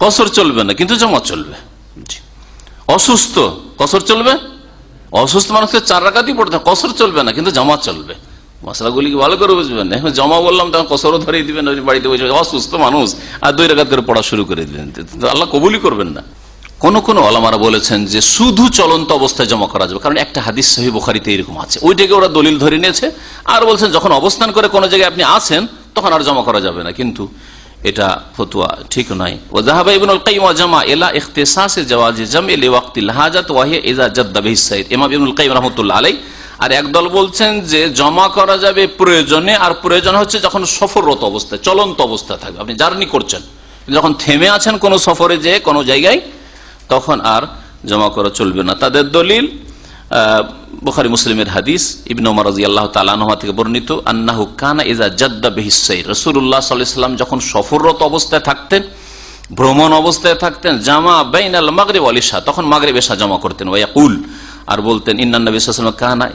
কসর চলবে না, কিন্তু জমা চলবে। অসুস্থ কসর চলবে, অসুস্থ মানুষকে 4 রাকাতই পড়তে কসর চলবে না, কিন্তু জমা চলবে। মশলাগুলি ভালো করে বুঝবেন। এখন জমা বললাম তখন কসরও ধরিয়ে দিবেন, বাড়িতে বসে অসুস্থ মানুষ আর 2 রাকাত করে পড়া শুরু করে দিলেন, আল্লাহ কবুলই করবেন না। কোন কোন ওলামারা বলেছেন যে শুধু চলন্ত অবস্থায় জমা করা যাবে, কারণ একটা হাদিস সহিহ বুখারীতে এরকম আছে, ওইটাকে ওরা দলিল ধরে নিয়েছে। আর বলছেন যখন অবস্থান করে কোন জায়গায় আপনি আছেন তখন আর জমা করা যাবে না, কিন্তু এটা ফতোয়া ঠিক নয়। ওয়াজাহাবা ইবনুল কাইয়িম ওয়া জামা ইলা ইখতিসাস জাওয়াজি জাম'i লিওয়াক্তিল হাজাত ওয়া হিয়া ইযা জাদ্দা বিহিস সাইর। ইমাম ইবনুল কাইয়িম রাহমাতুল্লাহ আলাইহি আর একদল বলছেন যে জমা করা যাবে প্রয়োজনে, আর প্রয়োজন হচ্ছে যখন সফররত অবস্থায়, চলন্ত অবস্থায় থাকবে, আপনি জার্নি করছেন, যখন থেমে আছেন কোন সফরে যে কোনো জায়গায় তখন আর জমা করা চলবে না। তাদের দলিল বুখারী মুসলিমের হাদিস ইবনে ওমর রাদিয়াল্লাহু তাআলা আনহু থেকে বর্ণিত, আন্নাহু কানা ইযা জাদ্দা বিহিস সাইর, রাসূলুল্লাহ সাল্লাল্লাহু আলাইহি ওয়াসাল্লাম যখন সফররত অবস্থায় থাকতেন, ভ্রমণ অবস্থায় থাকতেন, জামা বাইনাল মাগরিব ওয়াল ইশা, তখন মাগরিব ইশা জমা করতেন। ওয়া ইয়াকুল, আর বলতেন, ইন্নান নবী সাল্লাল্লাহু আলাইহি ওয়াসাল্লাম কানা,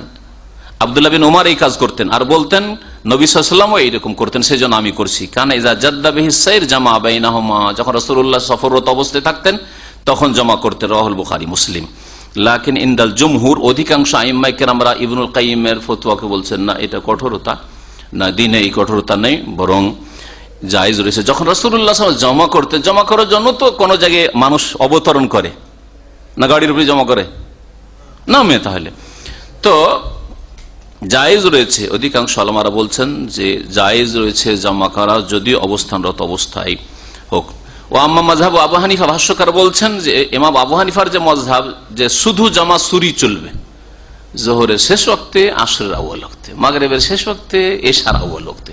আব্দুল্লাহ বিন ওমর এই কাজ করতেন, আর বলতেন নবী সাল্লাল্লাহু আলাইহি ওয়াসাল্লামও এইরকম করতেন, সেজন্য আমি করছি। কানা ইযা জাদ্দা বিহিস সাইর জামা বাইনাহুমা, যখন রাসূলুল্লাহ সফররত অবস্থায় থাকতেন তখন জমা করতেন। রাওয়াহুল বুখারী মুসলিম। লাকিন ইনদাল জুমহুর, অধিকাংশ আইম্মায়ে কেরামরা ইবনুল কাইয়িমের ফতোয়াকে বলছেন না এটা কঠোরতা, না দিনে এই কঠোরতা নেই, বরং জায়েজ রয়েছে। যখন রাসূলুল্লাহ সাল্লাল্লাহু আলাইহি ওয়াসাল্লাম জমা করতে, জমা করার জন্য তো কোন জায়গায় মানুষ অবতরণ করে না, গাড়ির উপরে জমা করে নামে, তাহলে তো জায়েজ রয়েছে। অধিকাংশ উলামারা বলছেন যে জায়েজ রয়েছে জমা করা, যদি অবস্থানরত অবস্থায় হোক। ও আম্মা মাযহাব আবু হানিফা, ভাষ্যকার বলছেন যে ইমাম আবু হানিফার যে মাযহাব, যে শুধু জামা সুরি চলবে জোহরের শেষ ওয়াক্তে, আসরের আউয়াল ওয়াক্তে, মাগরিবের শেষ ওয়াক্তে, এশার আউয়াল ওয়াক্তে,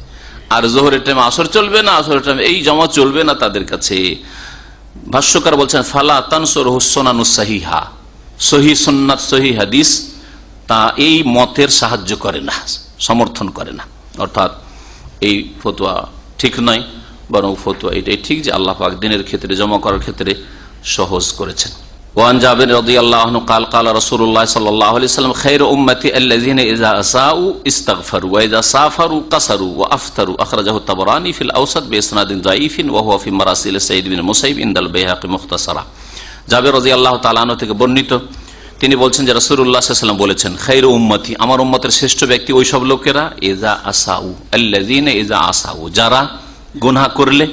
আর জোহরের টাইমে আসর চলবে না, আসরের টাইমে এই জমা চলবে না তাদের কাছে। ভাষ্যকার বলছেন ফালা তানসুরহু সুনানুস সাহিহা, সহিহ সুন্নাত সহিহ হাদিস তা এই মতের সাহায্য করে না, সমর্থন করে না, অর্থাৎ এই ফতোয়া ঠিক নয়, বরং ফতোয়া এটাই ঠিক যে আল্লাহ পাক দিনের ক্ষেত্রে জমা করার ক্ষেত্রে সহজ করেছেন। ওয়ান জাবির রাদিয়াল্লাহু আনহু قال قال رسول الله صلى الله عليه وسلم خير امتي الذين اذا اساءوا استغفروا واذا سافروا قصروا وافطروا اخرجه الطبراني في الاوسط باسناد ضعيف وهو في مراسيل سعيد بن المسيب عند البيهقي مختصرا। জাবের রাদিয়াল্লাহু তাআলা আনহু থেকে বর্ণিত, তিনি বলছেন যে রাসূলুল্লাহ সাল্লাল্লাহু আলাইহি ওয়াসাল্লাম বলেছেন, খায়রু উম্মতি, আমার উম্মতের শ্রেষ্ঠ ব্যক্তি ওই সব লোকেরা, ইযা আসাউ আল্লাযীনা ইযা আসাউ, যারা গুনাহ করলে,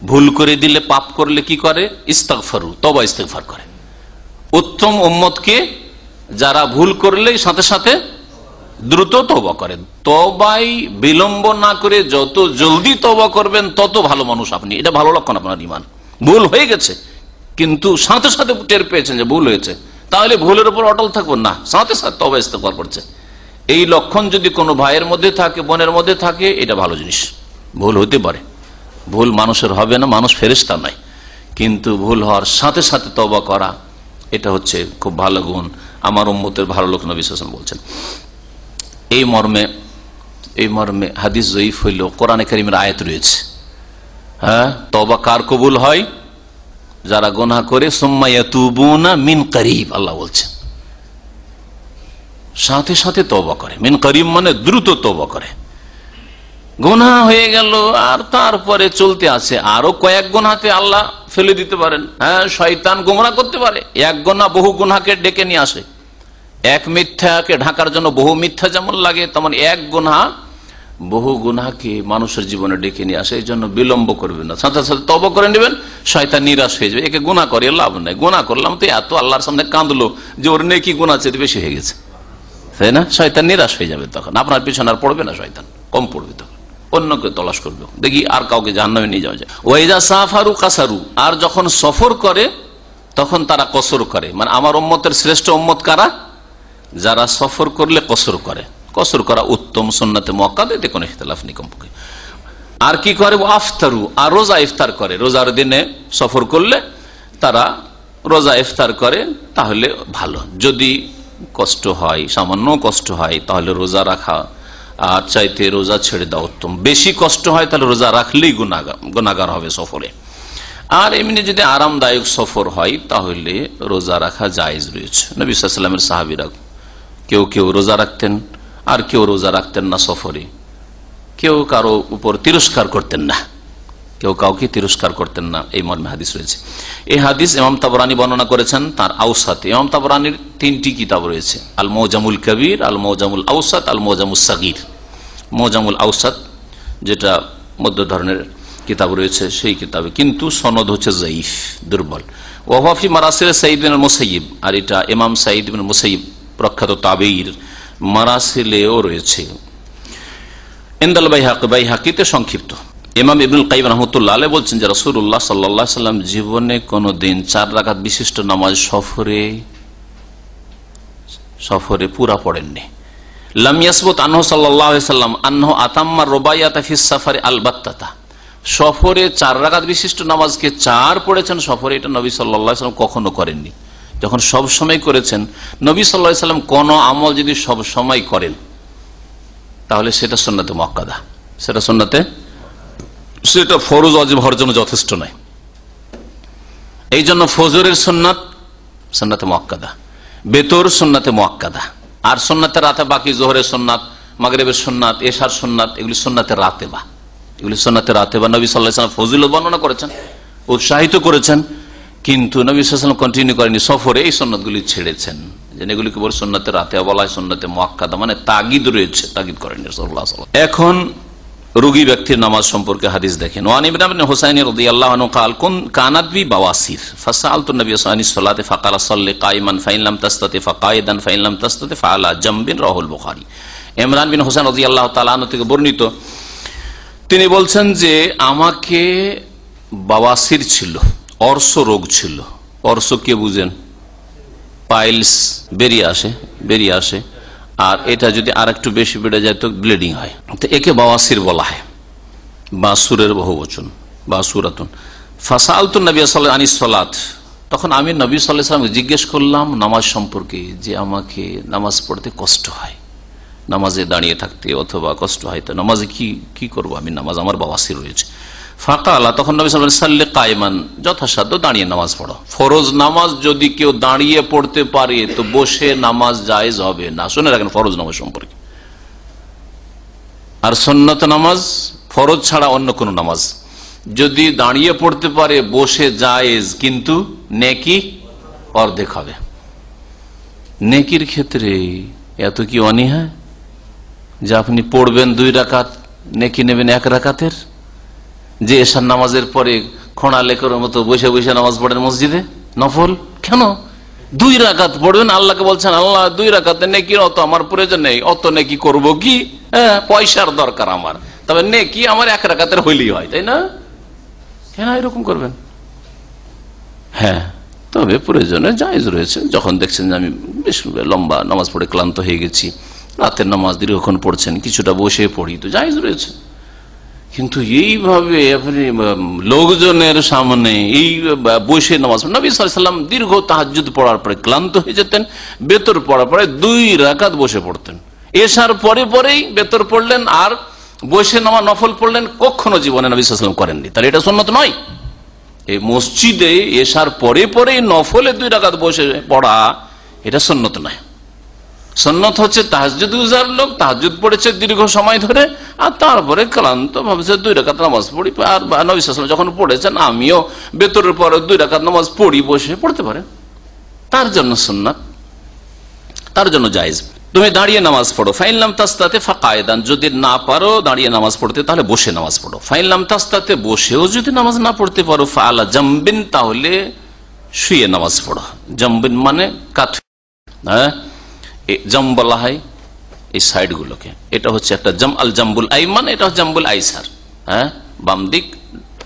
ভুল করে দিলে, পাপ করলে কি করে, ইস্তিগফারু, তওবা ইস্তিগফার করে। উত্তম উম্মতকে যারা ভুল করলে সাথে সাথে দ্রুত তওবা করেন, তওবাই বিলম্ব না করে যত জলদি তওবা করবেন তত ভালো মানুষ আপনি। এটা ভালো লক্ষণ আপনার ঈমান। ভুল হয়ে গেছে কিন্তু সাথে সাথে টের পেয়েছেন যে ভুল হয়েছে, তাহলে ভুলের উপর অটল থাকবো না, সাথে সাথে তওবা ইস্তিগফার করছে। এই লক্ষণ যদি কোনো ভাইয়ের মধ্যে থাকে, বোনের মধ্যে থাকে, এটা ভালো জিনিস। ভুল হতে পারে, ভুল মানুষের হবে না, মানুষ ফেরেশতা নয়, কিন্তু ভুল হওয়ার সাথে সাথে তওবা করা, এটা হচ্ছে খুব ভালো গুণ। আমার উম্মতের ভালো লোক নবী সাল্লাল্লাহু আলাইহি ওয়াসাল্লাম বলছেন। এই মর্মে হাদিস জয়ীফ হইল, কোরআনে কারীমের আয়াত রয়েছে। হ্যাঁ, তওবা কার কবুল হয়? যারা গুনাহ করে সুম্মা ইয়াতুবুনা মিন করিব, আল্লাহ বলছেন সাথে সাথে তওবা করে। মিন করিব মানে দ্রুত তওবা করে। গুনাহ হয়ে গেল আর তারপরে চলতে আছে, আরো কয়েক গুনাহতে আল্লাহ ফেলে দিতে পারেন। হ্যাঁ, শয়তান গোমরাহ করতে পারে। এক গুনাহ বহু গুনাহকে ডেকে নিয়ে আসে। এক মিথ্যাকে ঢাকার জন্য বহু মিথ্যা যেমন লাগে, তেমন এক গুনাহ বহু গুনাহকে মানুষের জীবনে ডেকে নিয়ে আসে। এই জন্য বিলম্ব করবেন না, সাথে সাথে তওবা করে নেবেন। শয়তান নিরাশ হয়ে যাবে, একে গুনাহ করে লাভ নাই, গুনাহ করলাম তো এত আল্লাহর সামনে কাঁদলো যে ওর নেকি গুনাহ চেয়ে বেশি হয়ে গেছে, তাই না? শয়তান নিরাশ হয়ে যাবে, তখন আপনার পিছনে আর পড়বে না, শয়তান কম পড়বে, তখন অন্যকে তলাশ করবে, দেখি আর কাউকে জাহান্নামে নিয়ে যাওয়া যায়। ওয়াইদা সাফারু কাসারু, আর যখন সফর করে তখন তারা কসর করে। মানে আমার উম্মতের শ্রেষ্ঠ উম্মত কারা? যারা সফর করলে কসর করে। কসর করা উত্তম, সুন্নাতে মুআক্কাদা, এতে কোনো ইখতিলাফ নেই কমপক্ষে। আর কি করে? আফতারু, আর রোজা ইফতার করে। রোজার দিনে সফর করলে তারা রোজা ইফতার করে, তাহলে ভালো। যদি কষ্ট হয়, সামান্য কষ্ট হয়, তাহলে রোজা রাখা আর চাইতে রোজা ছেড়ে দেওয়া উত্তম। বেশি কষ্ট হয় তাহলে রোজা রাখলেই গুনাহগার হবে সফরে। আর এমনি যদি আরামদায়ক সফর হয় তাহলে রোজা রাখা জায়েজ রয়েছে। নবী সাল্লাল্লাহু আলাইহি ওয়াসাল্লামের সাহাবীরা কেউ রোজা রাখতেন আর কেউ রোজা রাখতেন না সফরে। কেউ কারো উপর তিরস্কার করতেন না, কেউ কাউকে তিরস্কার করতেন না, এই মর্মে হাদিস রয়েছে। এই হাদিস ইমাম তাবরানী বর্ণনা করেছেন তার আওসাতে। ইমাম তাবরানীর 3টি কিতাব রয়েছে, আল মুজামুল কবির, আল মুজামুল আওসাত, আল মুজামুস সাগীর। মুজামুল আওসাত যেটা মধ্য ধরনের কিতাব রয়েছে সেই কিতাবে, কিন্তু সনদ হচ্ছে যায়ীফ, দুর্বল। ওয়া ফি মারাসিল সাঈদ বিন মুসাইয়িব, আর এটা ইমাম সাঈদ বিন মুসাইয়িব প্রখ্যাত তাবেঈর মারাসিলেও রয়েছে। ইনদাল বাইহাকিতে সংক্ষিপ্ত। ইমাম ইবনুল কাইয়িম রাহমাতুল্লাহ আলাইহি বলছেন যে রাসূলুল্লাহ সাল্লাল্লাহু আলাইহি ওয়াসাল্লাম জীবনে কোনদিন 4 রাকাত বিশিষ্ট নামাজ সফরে পুরা পড়েননি। লাম ইয়াসবুত আনহু সাল্লাল্লাহু আলাইহি ওয়াসাল্লাম আনহু আতাম্মা রুবাইয়াতা ফিস সাফারি আলবাত্তাতা, সফরে 4 রাকাত বিশিষ্ট নামাজকে 4 পড়েছেন সফরে, এটা নবী সাল্লাল্লাহু আলাইহি ওয়াসাল্লাম কখনো করেননি। যখন সব সময় করেছেন, নবী সাল্লাল্লাহু আলাইহি ওয়াসাল্লাম কোন আমল যদি সব সময় করেন তাহলে সেটা সুন্নাতে মুআক্কাদা, সেটা ফরজ ওয়াজিব হওয়ার জন্য যথেষ্ট নয়। এই জন্য ফজরের সুন্নাতে মুআক্কাদা, বেতর সুন্নাতে মুআক্কাদা, আর সুন্নাতে রাতে বাকি জোহরের সুন্নাত, মাগরিবের সুন্নাত, এশার সুন্নাত, এগুলি সুন্নাতে রাতেবা। নবী সাল্লাল্লাহু আলাইহি ওয়াসাল্লাম ফজিলত বর্ণনা করেছেন, উৎসাহিত করেছেন, কিন্তু নবী সাল্লাল্লাহু আলাইহি ওয়াসাল্লাম কন্টিনিউ করেননি, সফরে এই সুন্নাতগুলি ছেড়েছেন। যেন এগুলিকে বলে সুন্নাতে রাতে বলা হয়, সুন্নাতে মুআক্কাদা, মানে তাগিদ রয়েছে, তাগিদ করেন রাসূলুল্লাহ সাল্লাল্লাহু আলাইহি ওয়াসাল্লাম। এখন রোগী ব্যক্তির নামাজ সম্পর্কে হাদিস দেখেন। ওয়ান ইবনে হুসাইন রাদিয়াল্লাহু আনহু قال কানাত বি বাওয়াসির ফাসালতু নবী সাল্লাল্লাহু আলাইহি ওয়াসাল্লাম ফাকালা সাল্লি কাইমান ফাইন লাম তাসতাতি ফাকাইদান ফাইন লাম তাসতাতি ফাআলা জামবিন, রাহুল বুখারী। ইমরান বিন হুসাইন রাদিয়াল্লাহু তাআলা আনহু থেকে বর্ণিত, তিনি বলছেন যে আমাকে বাওয়াসির ছিল, অর্শ রোগ ছিল। অর্শ কে বুঝেন? পাইলস বেরিয়ে আসে, আর এটা যদি আর একটু বেশি বেড়ে যায় তো ব্লিডিং হয়, তো একে বাওয়াসির বলা হয়। বাসুরের বহুবচন, বাসুরাতুন। ফাসালতু নবী সাল্লাল্লাহু আলাইহি ওয়াসাল্লাম আনিস সালাত, তখন আমি নবী সাল্লাল্লাহু আলাইহি ওয়াসাল্লামকে জিজ্ঞেস করলাম নামাজ সম্পর্কে, যে আমাকে নামাজ পড়তে কষ্ট হয়, নামাজে দাঁড়িয়ে থাকতে অথবা কষ্ট হয়, তো নামাজে কি করবো আমি, নামাজ আমার বাওয়াসির রয়েছে। ফাকালা, তখন নবী সাল্লাল্লাহু আলাইহি ওয়াসাল্লাম সাল্লি কাইমান, যথাসাধ্য দাঁড়িয়ে নামাজ পড়ো। ফরজ নামাজ যদি কেউ দাঁড়িয়ে পড়তে পারে তো বসে নামাজ জায়েজ হবে না। শুনে রাখেন ফরজ নামাজ সম্পর্কে। আর সুন্নত নামাজ, ফরজ ছাড়া অন্য কোন নামাজ যদি দাঁড়িয়ে পড়তে পারে বসে জায়েজ, কিন্তু নেকি অর্ধেক হবে। নেকির ক্ষেত্রে এত কি অনীহা যে আপনি পড়বেন 2 রাকাত, নেকি নেবেন 1 রাকাতের? যে এশার নামাজের পরে খোঁড়া লেকের মতো বসে বসে নামাজ পড়েন মসজিদে নফল, কেন 2 রাকাত পড়বেন? আল্লাহকে বলছেন আল্লাহ 2 রাকাতে নেকির অত আমার প্রয়োজন নেই, অত নেকি করব কি, পয়সার দরকার আমার, তবে নেকি আমার 1 রাকাতের হইলেই হয়, তাই না? কেন এরকম করবেন? হ্যাঁ, তবে প্রয়োজনে জায়েজ রয়েছে। যখন দেখছেন যে আমি বেশ লম্বা নামাজ পড়ে ক্লান্ত হয়ে গেছি, রাতের নামাজ দীর্ঘক্ষণ পড়ছেন, কিছুটা বসে পড়ি, তো জায়েজ রয়েছে। কিন্তু এইভাবে আপনি লোকজনের সামনে এই বসে নামাজ, নবী সাল্লাল্লাহু আলাইহি ওয়াসাল্লাম দীর্ঘ তাহাজ্জুদ পড়ার পরে ক্লান্ত হয়ে যেতেন, বেতর পড়ার পরে 2 রাকাত বসে পড়তেন। এশার পরে পরেই বেতর পড়লেন আর বসে নামাজ নফল পড়লেন, কখনো জীবনে নবী সাল্লাল্লাহু আলাইহি ওয়াসাল্লাম করেননি। তাহলে এটা সুন্নাত নয়। এই মসজিদে এশার পরে পরেই নফলে 2 রাকাত বসে পড়া, এটা সুন্নাত নয়। সুন্নাত হচ্ছে তাহাজ্জুদ গুজার লোক তাহাজ্জুদ পড়েছে দীর্ঘ সময় ধরে, আর তারপরে ক্লান্ত ভাবছে 2 রাকাত নামাজ পড়ি, আর নবী সাল্লাল্লাহু আলাইহি ওয়াসাল্লাম যখন পড়েছেন আমিও বেতরের পরে 2 রাকাত নামাজ পড়ি, বসে পড়তে পারে, তার জন্য সুন্নাত, তার জন্য জায়েজ। তুমি দাঁড়িয়ে নামাজ পড়ো, ফাইনলাম তাস্তাতে ফাকায়েদান, যদি না পারো দাঁড়িয়ে নামাজ পড়তে তাহলে বসে নামাজ পড়ো। ফাইনলাম তাস্তাতে, বসেও যদি নামাজ না পড়তে পারো, ফাআলা জামবিন, তাহলে শুয়ে নামাজ পড়ো। জামবিন মানে কাত, হ্যাঁ জাম বলা হয় এই সাইড গুলোকে। এটা হচ্ছে একটা জাম, আল জাম্বুল আইমান, এটা হচ্ছে জাম্বুল আইসার, হ্যাঁ বাম দিক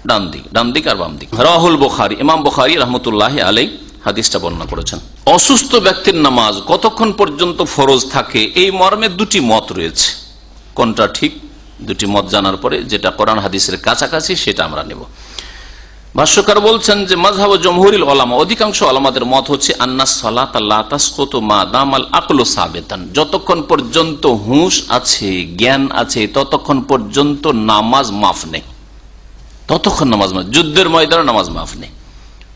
ডান দিক, ডান দিক আর বাম দিক। রাহুল বুখারী, ইমাম বুখারী রাহমাতুল্লাহি আলাইহি হাদিসটা বর্ণনা করেছেন। অসুস্থ ব্যক্তির নামাজ কতক্ষণ পর্যন্ত ফরজ থাকে, এই মর্মে 2টি মত রয়েছে। কোনটা ঠিক, 2টি মত জানার পরে যেটা কোরআন হাদিসের কাছাকাছি সেটা আমরা নেব। ভাষ্যকার বলছেন যে মাযহাব জমহুরিল উলামা, অধিকাংশ উলামাদের মত হচ্ছে আন্নাস সালাত লা তাসকুতু মা দামাল আকলু সাবিতান, যতক্ষণ পর্যন্ত হুঁশ আছে, জ্ঞান আছে, ততক্ষণ পর্যন্ত নামাজ মাফ নেই, ততক্ষণ নামাজ মাফ। যুদ্ধের ময়দানে নামাজ মাফ নেই।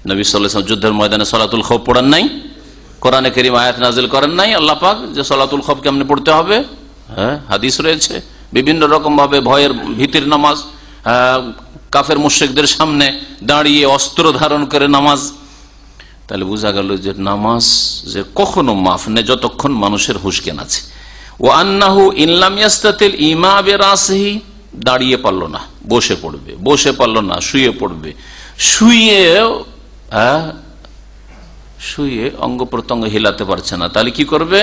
নবী সাল্লাল্লাহু আলাইহি ওয়াসাল্লাম যুদ্ধের ময়দানে সালাতুল খৌফ পড়েন নাই, কোরআনে কারীম আয়াত নাযিল করেন নাই আল্লাহ পাক যে সালাতুল খৌফ কেমনে পড়তে হবে, হ্যাঁ হাদিস রয়েছে। বিভিন্ন রকম ভাবে ভয়ের ভীতির নামাজ, কাফের মুশরিকদের সামনে দাঁড়িয়ে অস্ত্র ধারণ করে নামাজ। তাহলে বোঝা গেল যে নামাজ যে কখনো মাফ নেই যতক্ষণ মানুষের হুঁশ জ্ঞান আছে। ও আন্নাহু ইন লাম ইয়াস্তাতিল ইমা বিরাসিহি, দাঁড়িয়ে পারলো না বসে পড়বে, বসে পারলো না শুয়ে পড়বে, শুয়ে শুয়ে অঙ্গ প্রত্যঙ্গ হিলাতে পারছে না, তাহলে কি করবে?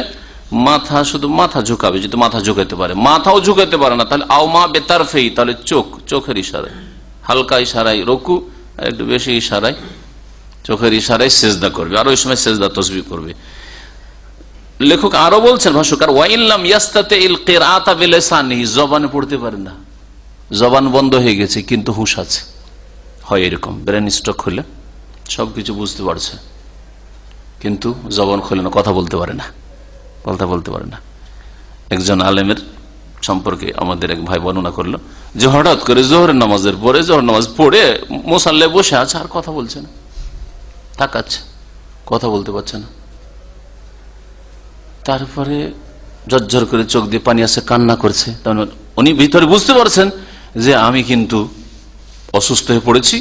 মাথা, শুধু মাথা ঝুঁকাবে, যদি মাথা ঝুঁকাতে পারে। মাথাও ঝুঁকাতে পারে না, তাহলে আওমা বেতারফেই, তাহলে চোখের ইশারায়, হালকা ইশারায় রুকু, একটু বেশি ইশারায় চোখের ইশারায় সেজদা করবে, আর ওই সময় সেজদা তসবিহ করবে। লেখক আরো বলছেন ভাষ্যকার, ওয়াইল্লাম ইয়াস্তাতিল কিরাআতা বিলিসানিহি, জবানে পড়তে পারে না, জবান বন্ধ হয়ে গেছে কিন্তু হুঁশ আছে। হয় এরকম, ব্রেন স্ট্রোক হলে সবকিছু বুঝতে পারছে কিন্তু জবান খোলে না, কথা বলতে পারে না, কথা বলতে পারে না। একজন আলেমের সম্পর্কে আমাদের এক ভাই বর্ণনা করলো যে হঠাৎ করে জোহরের নামাজের পরে, জোহর নামাজ পড়ে মুসাল্লায় বসে আছে, আর কথা বলছে না, তাকাচ্ছে, কথা বলতে পারছে না। তারপরে ঝরঝর করে চোখ দিয়ে পানি আসে, কান্না করছে। তখন উনি ভিতরে বুঝতে পারছেন যে আমি কিন্তু অসুস্থ হয়ে পড়েছি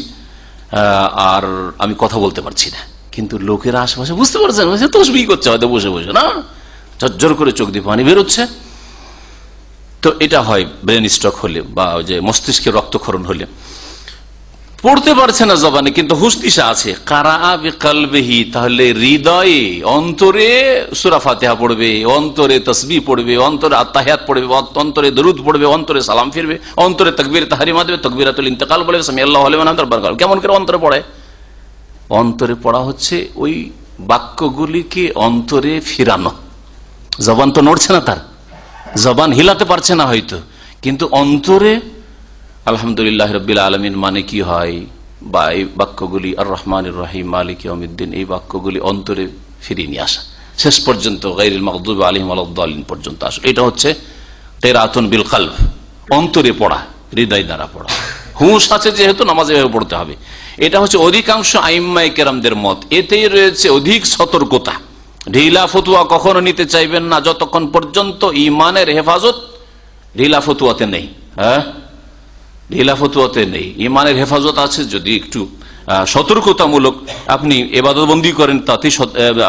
আর আমি কথা বলতে পারছি না, কিন্তু লোকেরা আশেপাশে বুঝতে পারছেন তসবিহ করছে হয়তো বসে বসে, না ঝরঝর করে চোখ দিয়ে পানি বেরোচ্ছে। তো এটা হয় ব্রেন স্ট্রোক হলে বা যে মস্তিষ্কে রক্তক্ষরণ হলে। পড়তে পারছে না জবানে কিন্তু হুঁশ দিশা আছে। কারাআ বিকলবিহি, তাহলে হৃদয়ে অন্তরে সূরা ফাতিহা পড়বে, অন্তরে তাসবিহ পড়বে, অন্তরে আত্তাহিয়াত পড়বে, অন্তরে দরুদ পড়বে, অন্তরে সালাম ফিরবে, অন্তরে তাকবীর তাহরিমা দেবে, তাকবীরাতুল ইন্তেকাল বলবে, সামিআল্লাহু লিমান হামিদাহু বারাকাতুহু। কেমন করে অন্তরে পড়ে? অন্তরে পড়া হচ্ছে ওই বাক্যগুলিকে অন্তরে ফিরানো। জবান তো নড়ছে না, তার জবান হিলাতে পারছে না হয়তো, কিন্তু অন্তরে আলহামদুলিল্লাহ রাব্বিল আলামিন মানে কি হয়, বা এই বাক্যগুলি আর রহমানির রহিম মালিক ইয়াউমিদ্দিন, এই বাক্যগুলি অন্তরে ফিরিয়ে নিয়ে আসা, শেষ পর্যন্ত গায়রিল মাগদুবি আলাইহিম ওয়ালাদ-দাল্লিন পর্যন্ত আসা। এটা হচ্ছে কিরাআতুন বিল কলব, অন্তরে পড়া, হৃদয় দ্বারা পড়া। হুঁশ আছে যেহেতু নামাজ এভাবে পড়তে হবে। এটা হচ্ছে অধিকাংশ আইম্মায়ে কেরামদের মত। এতেই রয়েছে অধিক সতর্কতা। ঢিলা ফতুয়া কখনো নিতে চাইবেন না যতক্ষণ পর্যন্ত ইমানের হেফাজত ঢিলা ফতুয়াতে নেই। হ্যাঁ, ঢিলা ফতুয়াতে নেই, ইমানের হেফাজত আছে। যদি একটু সতর্কতামূলক আপনি ইবাদতবন্দি করেন, তাতে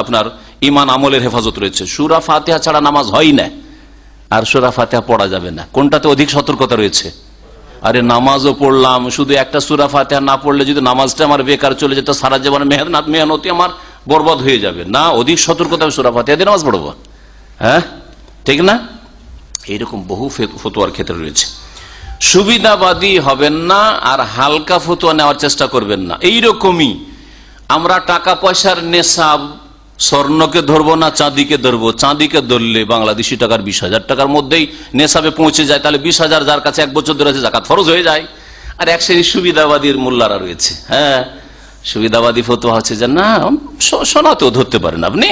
আপনার ঈমান আমলের হেফাজত রয়েছে। সূরা ফাতিহা ছাড়া নামাজ হয় না, আর সূরা ফাতিহা পড়া যাবে না। কোনটাতে অধিক সতর্কতা রয়েছে? আরে নামাজও পড়লাম, শুধু একটা সূরা ফাতিহা না পড়লে যদি নামাজটা আমার বেকার চলে যেত, সারা জীবনের মেহনতি আমার বরবাদ হয়ে যাবে। না, অধিক সতর্কতা সূরা ফাতিহা দিয়ে নামাজ পড়বো, হ্যাঁ ঠিক না? এইরকম বহু ফতোয়ার ক্ষেত্রে রয়েছে। সুবিধাবাদী হবেন না আর হালকা ফতোয়া নেওয়ার চেষ্টা করবেন না। এইরকমই আমরা টাকা পয়সার নেশাব, স্বর্ণকে ধরবো না চাঁদিকে ধরবো, চাঁদিকে ধরলে বাংলাদেশি টাকার 20,000 টাকার মধ্যেই নেশাবে পৌঁছে যায়, তাহলে 20,000 যার কাছে 1 বছর ধরে আছে জাকাত ফরজ হয়ে যায়। আর এক শ্রেণী সুবিধাবাদীর মোল্লারা রয়েছে, হ্যাঁ সুবিধাবাদী ফতোয়া হচ্ছে যে না সোনাতেও ধরতে পারেন আপনি,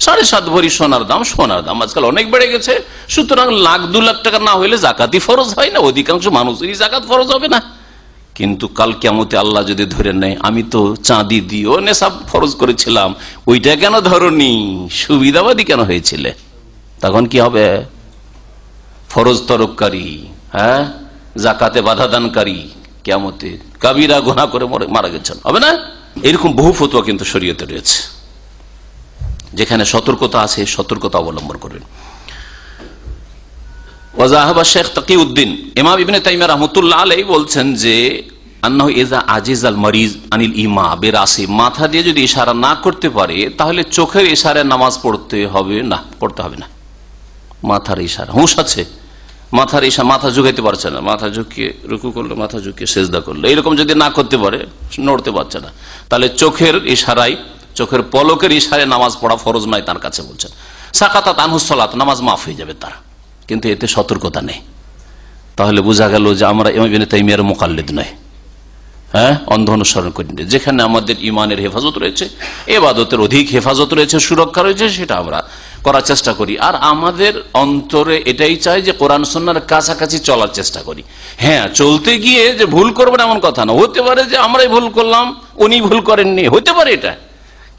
7.5 ভরি সোনার দাম আজকাল অনেক বেড়ে গেছে, সুতরাং 1,00,000 2 লাখ টাকা না হইলে জাকাতই ফরজ হয় না, অধিকাংশ মানুষেরই জাকাত ফরজ হবে না। কিন্তু কাল কিয়ামতে আল্লাহ যদি ধরে নেয় আমি তো চাঁদি দিয়েও নেশাব ফরজ করেছিলাম, ওইটা কেন ধরনি, সুবিধাবাদী কেন হয়েছিলে, তখন কি হবে? ফরজ তরককারী, হ্যাঁ জাকাতে বাধা দানকারী, কিয়ামতে কাবিরা গুনাহ করে মারা গেছেন, হবে না? এরকম বহু ফতোয়া কিন্তু শরীয়তে রয়েছে, যেখানে সতর্কতা আছে সতর্কতা অবলম্বন করবেন। ওয়াজাহাবা শেখ তাকিউদ্দিন ইমাম ইবনে তাইমিয়া রাহমাতুল্লাহ আলাইহি বলছেন যে আন্নাহু ইযা আজিজাল মারিজ আনিল ইমা বিরাসি, মাথা দিয়ে যদি ইশারা না করতে পারে তাহলে চোখের ইশারায় নামাজ পড়তে হবে না। মাথার ইশারা, হুঁশ আছে, মাথার ইশারা, মাথা ঝুঁকাইতে পারছে না, মাথা ঝুঁকিয়ে রুকু করলো, মাথা ঝুঁকিয়ে সিজদা করলো, এরকম যদি না করতে পারে, নড়তে পারছে না, তাহলে চোখের ইশারায়, চোখের পলকের ইশারায় নামাজ পড়া ফরজ নয় তার কাছে, বলছেন সাকাতাত আনহুস সালাত, নামাজ মাফ হয়ে যাবে তার। কিন্তু এতে সতর্কতা নেই, তাহলে বোঝা গেল যে আমরা ইমাম ইবনে তাইমিয়ার মুকাল্লিদ নয়, হ্যাঁ অন্ধ অনুসরণ করি। যেখানে আমাদের ইমানের হেফাজত রয়েছে, ইবাদতের অধিক হেফাজত রয়েছে, সুরক্ষা রয়েছে, সেটা আমরা করার চেষ্টা করি। আর আমাদের অন্তরে এটাই চাই যে কোরআন সুন্নাহর কাছাকাছি চলার চেষ্টা করি। হ্যাঁ চলতে গিয়ে যে ভুল করবেন এমন কথা না, হতে পারে যে আমরাই ভুল করলাম, উনি ভুল করেননি, হতে পারে এটা,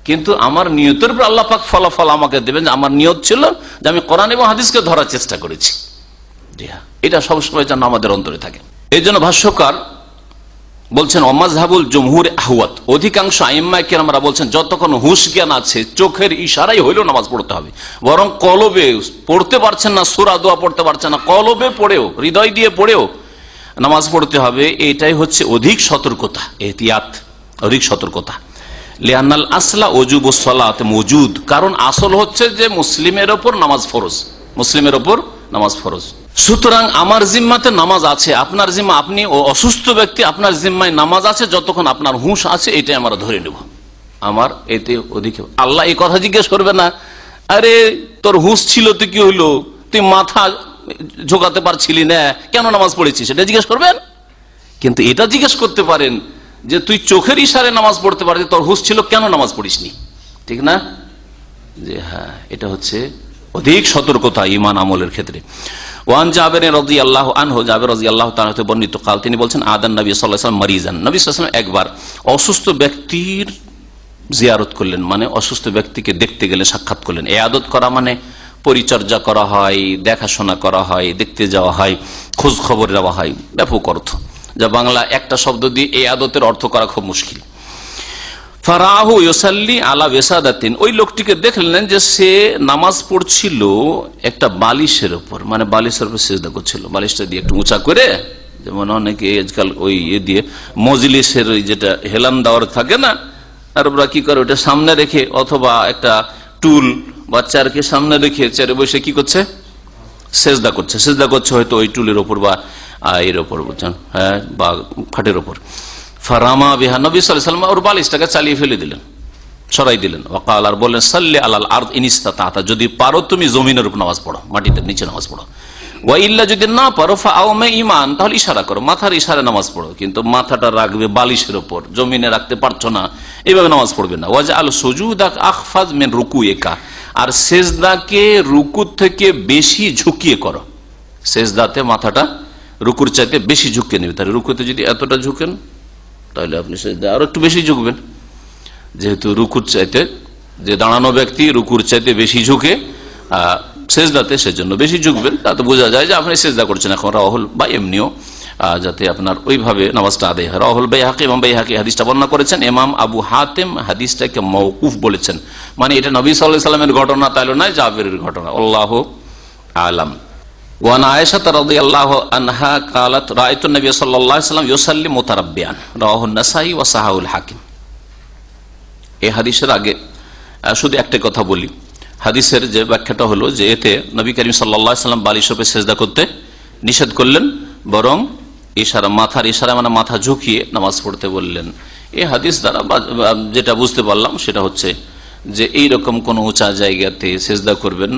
কিন্তু আমার নিয়তের উপর আল্লাহ পাক ফলাফল আমাকে দেবেন। আমার নিয়ত ছিল যে আমি কোরআন এবং হাদিসকে ধরার চেষ্টা করেছি, এটা সবসময় যেন আমাদের অন্তরে থাকে। এই জন্য ভাষ্যকার বলছেন ওমাযহাবুল জুমহুর আহওয়াত, অধিকাংশ আইম্মায়ে কেরামরা বলছেন যতক্ষণ হুঁশ জ্ঞান আছে চোখের ইশারাই হইলেও নামাজ পড়তে হবে, বরং কলবে পড়তে পারছেন না, সূরা দোয়া পড়তে পারছেন না, কলবে পড়েও, হৃদয় দিয়ে পড়েও নামাজ পড়তে হবে। এটাই হচ্ছে অধিক সতর্কতা, এহতিয়াত, অধিক সতর্কতা। লিআন্নাল আসলা ওজুবুস সালাত মওজুদ, কারণ আসল হচ্ছে যে মুসলিমের ওপর নামাজ ফরজ, মুসলিমের ওপর নামাজ ফরজ। সুতরাং আমার জিম্মাতে নামাজ আছে, আপনার জিম্মা, আপনি অসুস্থ ব্যক্তি, আপনার জিম্মায় নামাজ আছে, যতক্ষণ আপনার হুঁশ আছে এটাই আমরা ধরে নেব, আমার এতে অধিক। আল্লাহ এই কথা জিজ্ঞেস করবে না, আরে তোর হুঁশ ছিল তো কি হইলো, তুই মাথা ঝোঁকাতে পারছিলি না, কেন নামাজ পড়েছিস, এটা জিজ্ঞেস করবেন। কিন্তু এটা জিজ্ঞেস করতে পারেন যে তুই চোখের ইশারায় নামাজ পড়তে পারছিস, তোর হুঁশ ছিল, কেন নামাজ পড়িসনি, ঠিক না? যে হ্যাঁ, এটা হচ্ছে অধিক সতর্কতা ঈমান আমলের ক্ষেত্রে। ওয়ান জাবের রাদিয়াল্লাহু আনহু, জাবের রাদিয়াল্লাহু তাআলা হতে বর্ণিত কাল, তিনি বলছেন আদান নবী সাল্লাল্লাহু আলাইহি ওয়াসাল্লাম মারিজান, নবী সাল্লাল্লাহু আলাইহি ওয়াসাল্লাম একবার অসুস্থ ব্যক্তির জিয়ারত করলেন, মানে অসুস্থ ব্যক্তিকে দেখতে গেলে সাক্ষাৎ করলেন। ইয়াদত করা মানে পরিচর্যা করা হয়, দেখাশোনা করা হয়, দেখতে যাওয়া হয়, খোঁজ খবর নেওয়া হয়, ব্যাপক অর্থ, যা বাংলা একটা শব্দ দিয়ে ইয়াদতের অর্থ করা খুব মুশকিল। ফারাহু ইউসাল্লি আলা ওয়াসাদাতিন, ওই লোকটিকে দেখলেন যে সে নামাজ পড়ছিল একটা বালিশের উপর, মানে বালিশের উপর সিজদা করছিল, বালিশটা দিয়ে একটু উঁচা করে, যেমন অনেকে আজকাল ওই দিয়ে মজলিসের ওই যেটা হেলান দেওয়ার থাকে না, আর ওরা কি করে ওটা সামনে রেখে, অথবা একটা টুল বা চেয়ারকে সামনে রেখে চেয়ারে বসে কি করছে, সিজদা করছে হয়তো ওই টুলের ওপর বা এর ওপর, বুঝছেন, হ্যাঁ, বা খাটের ওপর। ফারামা বিহা, নবী সাল্লাল্লাহু আলাইহি ওয়াসাল্লাম ওর বালিশটাকে চালিয়ে ফেলে দিলেন, সরাই দিলেন। ওয়াকাল, আর বললেন সাল্লি আলাল আরদ ইন ইসতাতা, যদি পারো তুমি জমিনের উপর নামাজ পড়ো, মাটিতে নিচে নামাজ পড়ো। ওয়া ইল্লা, যদি না পারো ফাআউমে ঈমান, তাহলে ইশারা করো, মাথার ইশারায় নামাজ পড়ো, কিন্তু মাথাটা রাখবে বালিশের উপর, জমিনে রাখতে পারছো না, এইভাবে নামাজ পড়বে না। ওয়াজআল সুজুদাক আখফাজ মিন রুকুইকা, আর সিজদাকে রুকু থেকে বেশি ঝুঁকিয়ে করো, সিজদাতে মাথাটা রুকুর চাইতে বেশি ঝুঁকিয়ে নেবে। তাহলে রুকুতে যদি এতটা ঝুঁকেন তাহলে আপনি সিজদা আরো একটু বেশি ঝুঁকবেন, যেহেতু রুকুর চাইতে, যে দাঁড়ানো ব্যক্তি রুকুর চাইতে বেশি ঝুঁকে সিজদাতে, সেজন্য বেশি ঝুঁকবেন, তাতে বোঝা যায় যে আপনি সিজদা করছেন এখন রাহুল, বা এমনিও যাতে আপনার ওইভাবে নামাজটা আদায় হয়। রাহুল বাইহাকি, ইমাম বাইহাকি হাদিসটা বর্ণনা করেছেন। ইমাম আবু হাতেম হাদিসটাকে মওকুফ বলেছেন, মানে এটা নবী সাল্লাল্লাহু আলাইহি ওয়াসাল্লামের ঘটনা তাইলে নয়, জাবেরের ঘটনা। আল্লাহু আলাম। ওয়ান আয়েশা রাদিয়াল্লাহু আনহা قالت রাআইতু নবী সাল্লাল্লাহু আলাইহি ওয়াসাল্লাম ইউসাল্লি মুতারাব্বিয়ান, রাওয়াহু আন-নাসাই ওয়া সাহাহুল হাকিম। এই হাদিসের আগে শুধু একটা কথা বলি। হাদিসের যে ব্যাখ্যাটা হলো যে এতে নবী করিম সাল্লাল্লাহু আলাইহি ওয়াসাল্লাম বালিশ উপরে সিজদা করতে নিষেধ করলেন, বরং ইশারা, মাথার ইশারা মানে মাথা ঝুঁকিয়ে নামাজ পড়তে বললেন। এই হাদিস দ্বারা যেটা বুঝতে পারলাম সেটা হচ্ছে যে এইরকম কোন উঁচা জায়গাতে সেজদা করবেন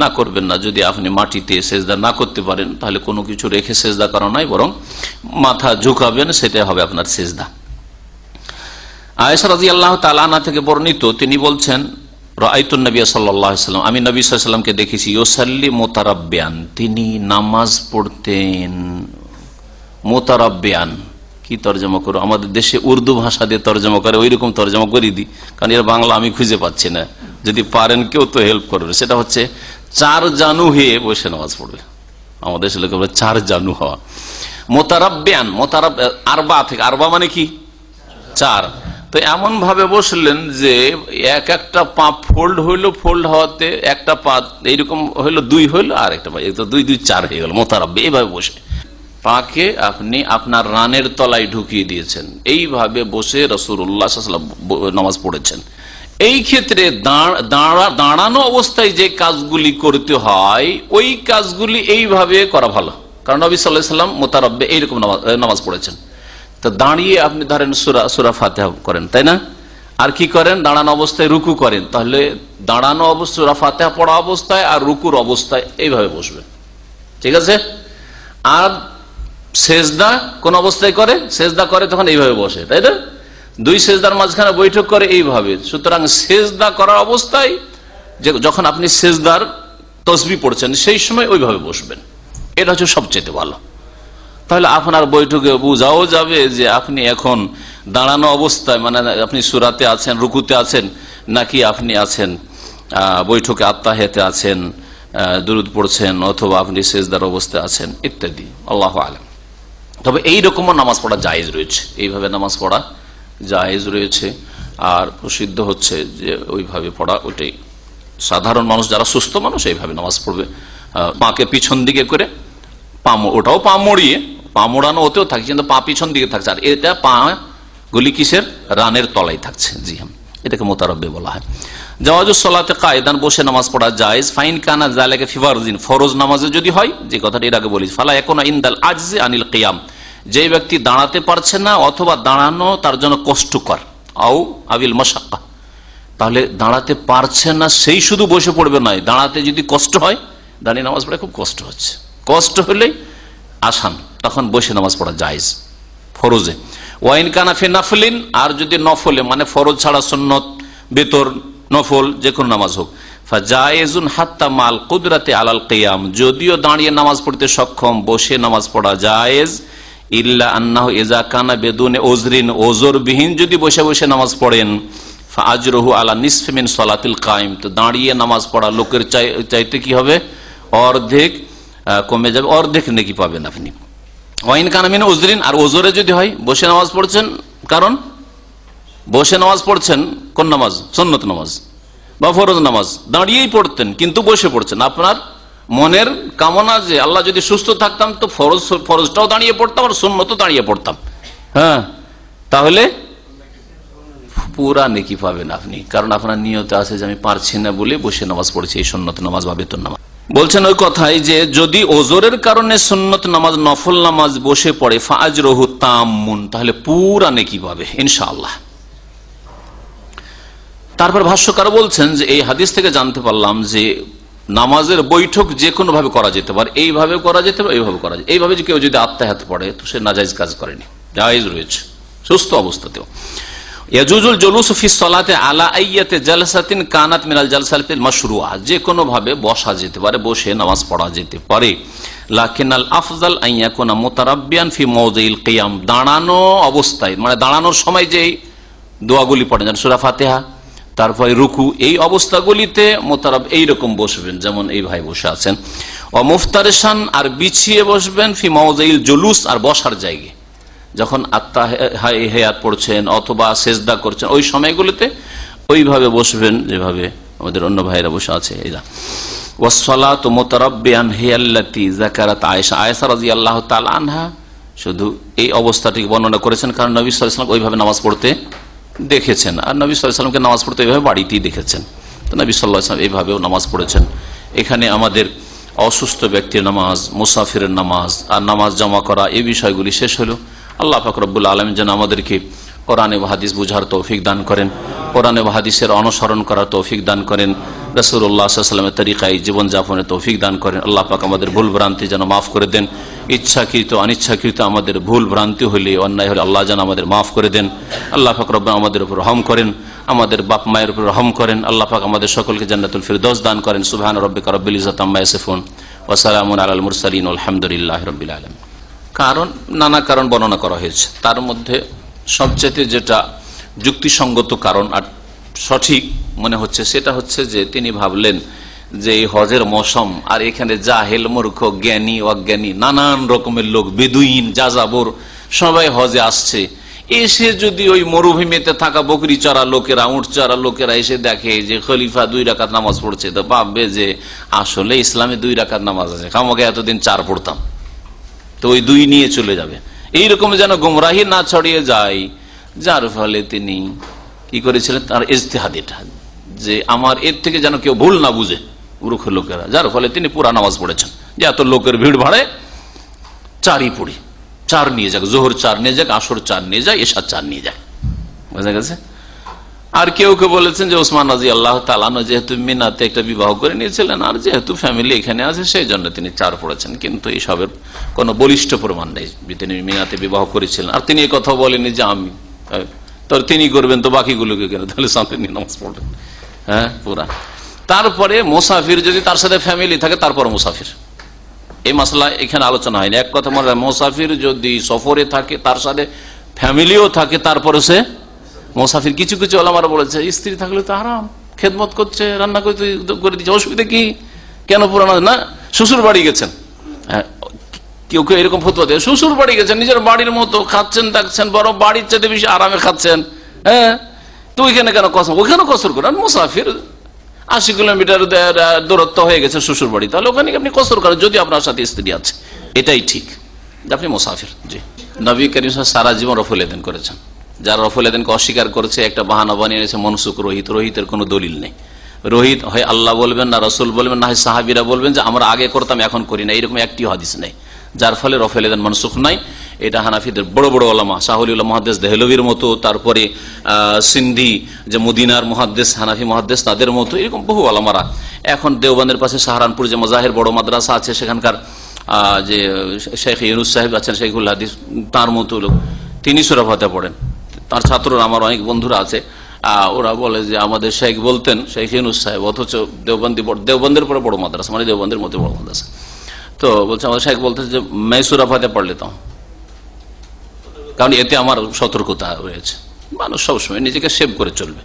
না, যদি আপনি মাটিতে সেজদা না করতে পারেন তাহলে কোনো কিছু রেখে সেজদা করা নয়, বরং মাথা ঝুঁকাবেন, সেটাই হবে আপনার সেজদা। আয়েশা রাদিয়াল্লাহু তাআলা আনহা থেকে বর্ণিত, তিনি বলছেন রাআইতুন নবী সাল্লাল্লাহু আলাইহি ওয়াসাল্লাম, আমি নবী সাল্লাল্লাহু আলাইহি ওয়াসাল্লামকে দেখেছি ইউসাল্লি মুতারাব্বিয়ান, তিনি নামাজ পড়তেন। মুতারাব্বিয়ান কি তরজমা করো? আমাদের দেশে উর্দু ভাষা দিয়ে তরজমা করে, ওই রকম তরজমা করে দিই, কারণ এর বাংলা আমি খুঁজে পাচ্ছি না। যদি পারেন কেউ তো হেল্প করবে। সেটা হচ্ছে চার জানু হয়ে বসে নামাজ পড়বে। আমাদের দেশে লোকে বলে চার জানু হওয়া। মুতারাব্বিয়ান, আরবা থেকে, আরবা মানে কি? চার। তো এমন ভাবে বসলেন যে একটা পা ফোল্ড হইলো, ফোল্ড হওয়াতে একটা পা এইরকম হইলো, দুই হইলো, আর একটা পা দুই দুই চার হয়ে গেল। মুতারাব্বি, এইভাবে বসে পাকে আপনি আপনার রানের তলায় ঢুকিয়ে দিয়েছেন, এইভাবে বসে রাসূলুল্লাহ সাল্লাল্লাহু আলাইহি ওয়াসাল্লাম নামাজ পড়েছেন। এই ক্ষেত্রে দাঁড়ানো অবস্থায় যে কাজগুলি করতে হয় ওই কাজগুলি এইভাবে করা ভালো, কারণ নবী সাল্লাল্লাহু আলাইহি ওয়াসাল্লাম মুতারাব্বি এইরকম নামাজ পড়েছেন। তো দাঁড়িয়ে আপনি ধরেন সূরা ফাতিহা করেন, তাই না? আর কি করেন? দাঁড়ানো অবস্থায় রুকু করেন, তাহলে দাঁড়ানো অবস্থায় সূরা ফাতিহা পড়া অবস্থায় আর রুকুর অবস্থায় এইভাবে বসবেন, ঠিক আছে? আর সেজদা কোন অবস্থায় করে? সেজদা করে তখন এইভাবে বসে, তাই না? দুই সেজদার মাঝখানে বৈঠক করে এইভাবে। সুতরাং সেজদা করার অবস্থায় যখন আপনি সেজদার তসবিহ পড়ছেন সেই সময় ওইভাবে বসবেন, এটা হচ্ছে সবচেয়ে ভালো। তাহলে আপনার বৈঠকে বোঝাও যাবে যে আপনি এখন দাঁড়ানো অবস্থায়, মানে আপনি সূরাতে আছেন, রুকুতে আছেন, নাকি আপনি আছেন বৈঠকে আত্তাহিয়াতে আছেন, দুরূদ পড়ছেন, অথবা আপনি সেজদার অবস্থায় আছেন ইত্যাদি। আল্লাহু আলাম। তবে এইরকমও নামাজ পড়া জায়েজ রয়েছে, এইভাবে নামাজ পড়া জায়েজ রয়েছে। আর প্রসিদ্ধ হচ্ছে যে ওইভাবে পড়া, ওইটাই সাধারণ মানুষ, যারা সুস্থ মানুষ এইভাবে নামাজ পড়বে, পাকে পিছন দিকে করে, ওটাও পা মড়িয়ে, পা মোড়ানো ওতেও থাকছে, কিন্তু পা পিছন দিকে থাকছে, আর এটা পা গুলি কিসের? রানের তলায় থাকছে। জি হ্যাঁ, এটাকে মুতারাব্বি বলা হয়। জাওয়াজুস সালাতে কায়দান, বসে নামাজ পড়া জায়েজ। ফাইন কানা যালিকা ফি ফারজিন, ফরজ নামাজে যদি হয়, যে কথাটা এর আগে বলি, ফালা ইয়াকুনা ইনদাল আজজি আনিল কিয়াম, যে ব্যক্তি দাঁড়াতে পারছে না অথবা দাঁড়ানো তার জন্য কষ্টকর, আও আবিল মাশাক্কা, তাহলে দাঁড়াতে পারছে না সেই শুধু বসে পড়বে নয়, দাঁড়াতে যদি কষ্ট হয়, দাঁড়িয়ে নামাজ পড়া খুব কষ্ট হচ্ছে, কষ্ট হলে আসান, তখন বসে নামাজ পড়া জায়েজ ফরজে। ওয়াইন কানা ফি নাফলিন, আর যদি নফলে মানে ফরজ ছাড়া সুন্নত, বেতর, নফল যে কোনো নামাজ হোক, ফাজায়েজুন হাত্তা মাল কুদরাতে আলাল কিয়াম, যদিও দাঁড়িয়ে নামাজ পড়তে সক্ষম, বসে নামাজ পড়া জায়েজ। ইল্লা আন্নাহু ইযা কানা বিদুনে উযরিন, ওযরবিহীন যদি বসে বসে নামাজ পড়েন, ফাআজরুহু আলা নিসফি মিন সালাতিল কায়েম, তো দাঁড়িয়ে নামাজ পড়া লোকের চাইতে কি হবে? অর্ধেক কমে যাবে, অর্ধেক নেকি পাবেন আপনি। ওয়াইন কানা মিন উযরিন, আর ওজরে যদি হয়, বসে নামাজ পড়ছেন, কারণ বসে নামাজ পড়ছেন কোন নামাজ? সুন্নত নামাজ বা ফরজ নামাজ, দাঁড়িয়েই পড়তেন কিন্তু বসে পড়ছেন, আপনার মনের কামনা যে আল্লাহ যদি সুস্থ থাকতাম তো ফরজটাও দাঁড়িয়ে পড়তাম আর সুন্নতও দাঁড়িয়ে পড়তাম, হ্যাঁ, তাহলে পুরা নেকি পাবেন আপনি, কারণ আপনার নিয়ত আছে যে আমি পারছি না বলে বসে নামাজ পড়ছি, এই সুন্নত নামাজ বা বেতন নামাজ। বলছেন ওই কথাই যে যদি ওজরের কারণে সুন্নত নামাজ, নফল নামাজ বসে পড়ে, ফাআজরুহু তাম্মুন, তাহলে পুরা নেকি পাবে ইনশাআল্লাহ। তারপর ভাষ্যকার বলছেন যে এই হাদিস থেকে জানতে পারলাম যে নামাজের বৈঠক যে কোনো ভাবে করা যেতে পারে, এইভাবে করা যেতে পারে, এইভাবে করা যায়। এইভাবে কেউ যদি আত্মাহাত পড়ে তো সে নাজায়েজ কাজ করেনি, জায়েজ রয়েছে সুস্থ অবস্থাতেও। ইয়াজুজুল জুলুস ফি সালাতি আলা আইয়াতি জালসাতিন কানাত মিনাল জালসাতিল মাশরুআ, যে কোনো ভাবে বসা যেতে পারে, বসে নামাজ পড়া যেতে পারে। লাকিনাল আফজাল আন ইয়াকুনা মুতারাব্বিয়ান ফি মাওদিল কিয়াম, দাঁড়ানো অবস্থায়, মানে দাঁড়ানোর সময় যে দোয়াগুলি পড়েন, যেমন সূরা ফাতিহা, তারপরে রুকু, এই অবস্থাগুলিতে মোতারাব এইরকম বসবেন, যেমন এই ভাই বসে আছেন। মুফতারিশান আর বিছিয়ে বসবেন, ফি মাওযাইল জুলুস আর বসার জায়গায়, যখন আত্তাহিয়াত পড়ছেন অথবা সেজদা করছেন ওই সময়গুলোতে ওইভাবে বসবেন যেভাবে আমাদের অন্য ভাইরা বসে আছে এরা। ওয়াসসালাতু মুতারাব্বিয়ান হিয়াল্লাতী যাকারাত আয়েশা, আয়েশা রাদিয়াল্লাহু তাআলা আনহা শুধু এই অবস্থাটিকে বর্ণনা করেছেন কারণ নবী সাল্লাল্লাহু আলাইহি ওয়াসাল্লাম ওইভাবে নামাজ পড়তে দেখেছেন, আর নবী সাল্লাল্লাহু আলাইহি ওয়াসাল্লামকে নামাজ পড়তে এইভাবে বাড়িতেই দেখেছেন, তো নবী সাল্লাল্লাহু আলাইহি ওয়াসাল্লাম এইভাবেও নামাজ পড়েছেন। এখানে আমাদের অসুস্থ ব্যক্তির নামাজ, মুসাফিরের নামাজ আর নামাজ জমা করা এই বিষয়গুলি শেষ হলো। আল্লাহ পাক রব্বুল আলামিন যেন আমাদেরকে কোরআন ও হাদিস বুঝার তৌফিক দান করেন, কোরআন ও হাদিসের অনুসরণ করার তৌফিক দান করেন, রাসূলুল্লাহ সাল্লাল্লাহু আলাইহি ওয়াসাল্লামের তরিকায় জীবনযাপনের তৌফিক দান করেন। আল্লাহ পাক আমাদের ভুল ভ্রান্তি যেন মাফ করে দেন, ইচ্ছাকৃত অনিচ্ছাকৃত আমাদের ভুল ভ্রান্তি হলে অন্যায় হলে আল্লাহ যেন আমাদের মাফ করে দেন। আল্লাহ পাক রব্বুল আমাদের উপর রহম করেন, আমাদের বাপ মায়ের উপর রহম করেন। আল্লাহ পাক আমাদের সকলকে জান্নাতুল ফিরদৌস দান করেন। সুবহান রাব্বিকা রাব্বিল ইজ্জাতি আম্মা ইয়াসিফুন ওয়া সালামুন আলাল মুরসালিন আলহামদুলিল্লাহি রাব্বিল আলামিন। কারণ নানা কারণ বর্ণনা করা হয়েছে, তার মধ্যে সবচেয়ে যেটা যুক্তিসঙ্গত কারণ আর সঠিক মনে হচ্ছে সেটা হচ্ছে যে তিনি ভাবলেন যে এই হজের মৌসুম আর এখানে জাহেল মূর্খ জ্ঞানী অজ্ঞানী নানান রকমের লোক বেদুইন যাযাবর সবাই হজে আসছে, এসে যদি ওই মরুভূমিতে থাকা বকরি চড়া লোকেরা উঁট চড়া লোকেরা এসে দেখে যে খলিফা 2 রাকাত নামাজ পড়ছে, তো ভাববে যে আসলে ইসলামে 2 রাকাত নামাজ আছে, আমাকে এতদিন 4 পড়তাম, তো ওই 2 নিয়ে চলে যাবে। এইরকম যেন গুমরাহি না ছড়িয়ে যায়, যার ফলে তিনি কি করেছিলেন তার ইজতিহাদ এটা যে আমার এর থেকে যেন কেউ ভুল না বুঝে মূর্খ লোকেরা, যার ফলে তিনি পুরা নামাজ পড়েছেন যে এত লোকের ভিড় ভাড়ে 4ই পড়ি, 4 নিয়ে যাক, জোহর 4 নিয়ে যাক, আসর 4 নিয়ে যায়, এশা 4 নিয়ে যায়, বুঝা গেছে। আর কেউ কেউ বলেছেন যে ওসমান রাদিয়াল্লাহু তাআলা আনহু যেহেতু মিনাতে একটা বিবাহ করে নিয়েছিলেন আর যেহেতু ফ্যামিলি এখানে আছে সেই জন্য তিনি 4 পড়েছেন, কিন্তু এইসবের কোনো বলিষ্ঠ প্রমাণ নেই তিনি মিনাতে বিবাহ করেছিলেন। আর তিনি এই কথা বলেনি যে আমি তো তিনি করবেন তো বাকিগুলোকে কেন, তাহলে সাথে নিয়ে নামাজ পড়বেন, হ্যাঁ পুরা। তারপরে মুসাফির যদি তার সাথে ফ্যামিলি থাকে তারপর মুসাফির, এই মাসলা এখানে আলোচনা হয়নি। এক কথা মনে হয় মুসাফির যদি সফরে থাকে তার সাথে ফ্যামিলিও থাকে তারপরে সে মুসাফির। কিছু কিছু ওলামারা বলেছে স্ত্রী থাকলে তো আরাম, খেদমত করছে, রান্না করে দিচ্ছে, অসুবিধা কি, কেন পুরানো না শ্বশুর বাড়ি গেছেন, কেউ কেউ এরকম ফতোয়া দেয় শ্বশুর বাড়ি গেছেন নিজের বাড়ির মতো খাচ্ছেন থাকছেন, বড় বাড়ির চাইতে বেশি আরামে খাচ্ছেন, হ্যাঁ তো ওইখানে কেন কসর, ওখানে কসর করেন। মুসাফির 80 কিলোমিটার দূরত্ব হয়ে গেছে শ্বশুর বাড়ি, তাহলে ওখানে আপনি কসর করেন যদি আপনার সাথে স্ত্রী আছে, এটাই ঠিক, আপনি মুসাফির। জি, নবী করিম সারা জীবন রফুল এদেন করেছেন, যারা রফুল এদেনকে অস্বীকার করেছে একটা বাহানা বানিয়ে এনেছে মনসুক রোহিত, রোহিতের কোনো দলিল নেই। রোহিত হয় আল্লাহ বলবেন না রসুল বলবেন না হয় সাহাবিরা বলবেন যে আমরা আগে করতাম এখন করি না, এরকম একটি হাদিস নেই, যার ফলে রফুল এদেন মনসুখ নাই। এটা হানাফিদের বড় বড় ওলামা শাহুলিউল্লাহ মুহাদ্দিস দেহলভির মতো, তারপরে সিন্ধি যে মদিনার মুহাদ্দিস হানাফি মুহাদ্দিস তাদের মতো এরকম বহু ওলামারা, এখন দেওবন্দের পাশে সাহারানপুর যে মাজাহের বড় মাদ্রাসা আছে সেখানকার যে শেখ ইউনুস সাহেব আছেন শেখুল হাদিস, তার মতো লোক, তিনি সূরা ফাতিহা পড়েন। তার ছাত্ররা আমার অনেক বন্ধুরা আছে, ওরা বলে যে আমাদের শেখ বলতেন শেখ ইউনুস সাহেব, অথচ দেওবন্দের পরে বড় মাদ্রাসা, মানে দেওবন্দের মধ্যে বড় মাদ্রাসা, তো বলছে আমাদের শেখ বলতেন যে मैं সূরা ফাতিহা পড় लेता हूं, কারণ এতে আমার সতর্কতা রয়েছে। মানুষ সবসময় নিজেকে সেভ করে চলবে,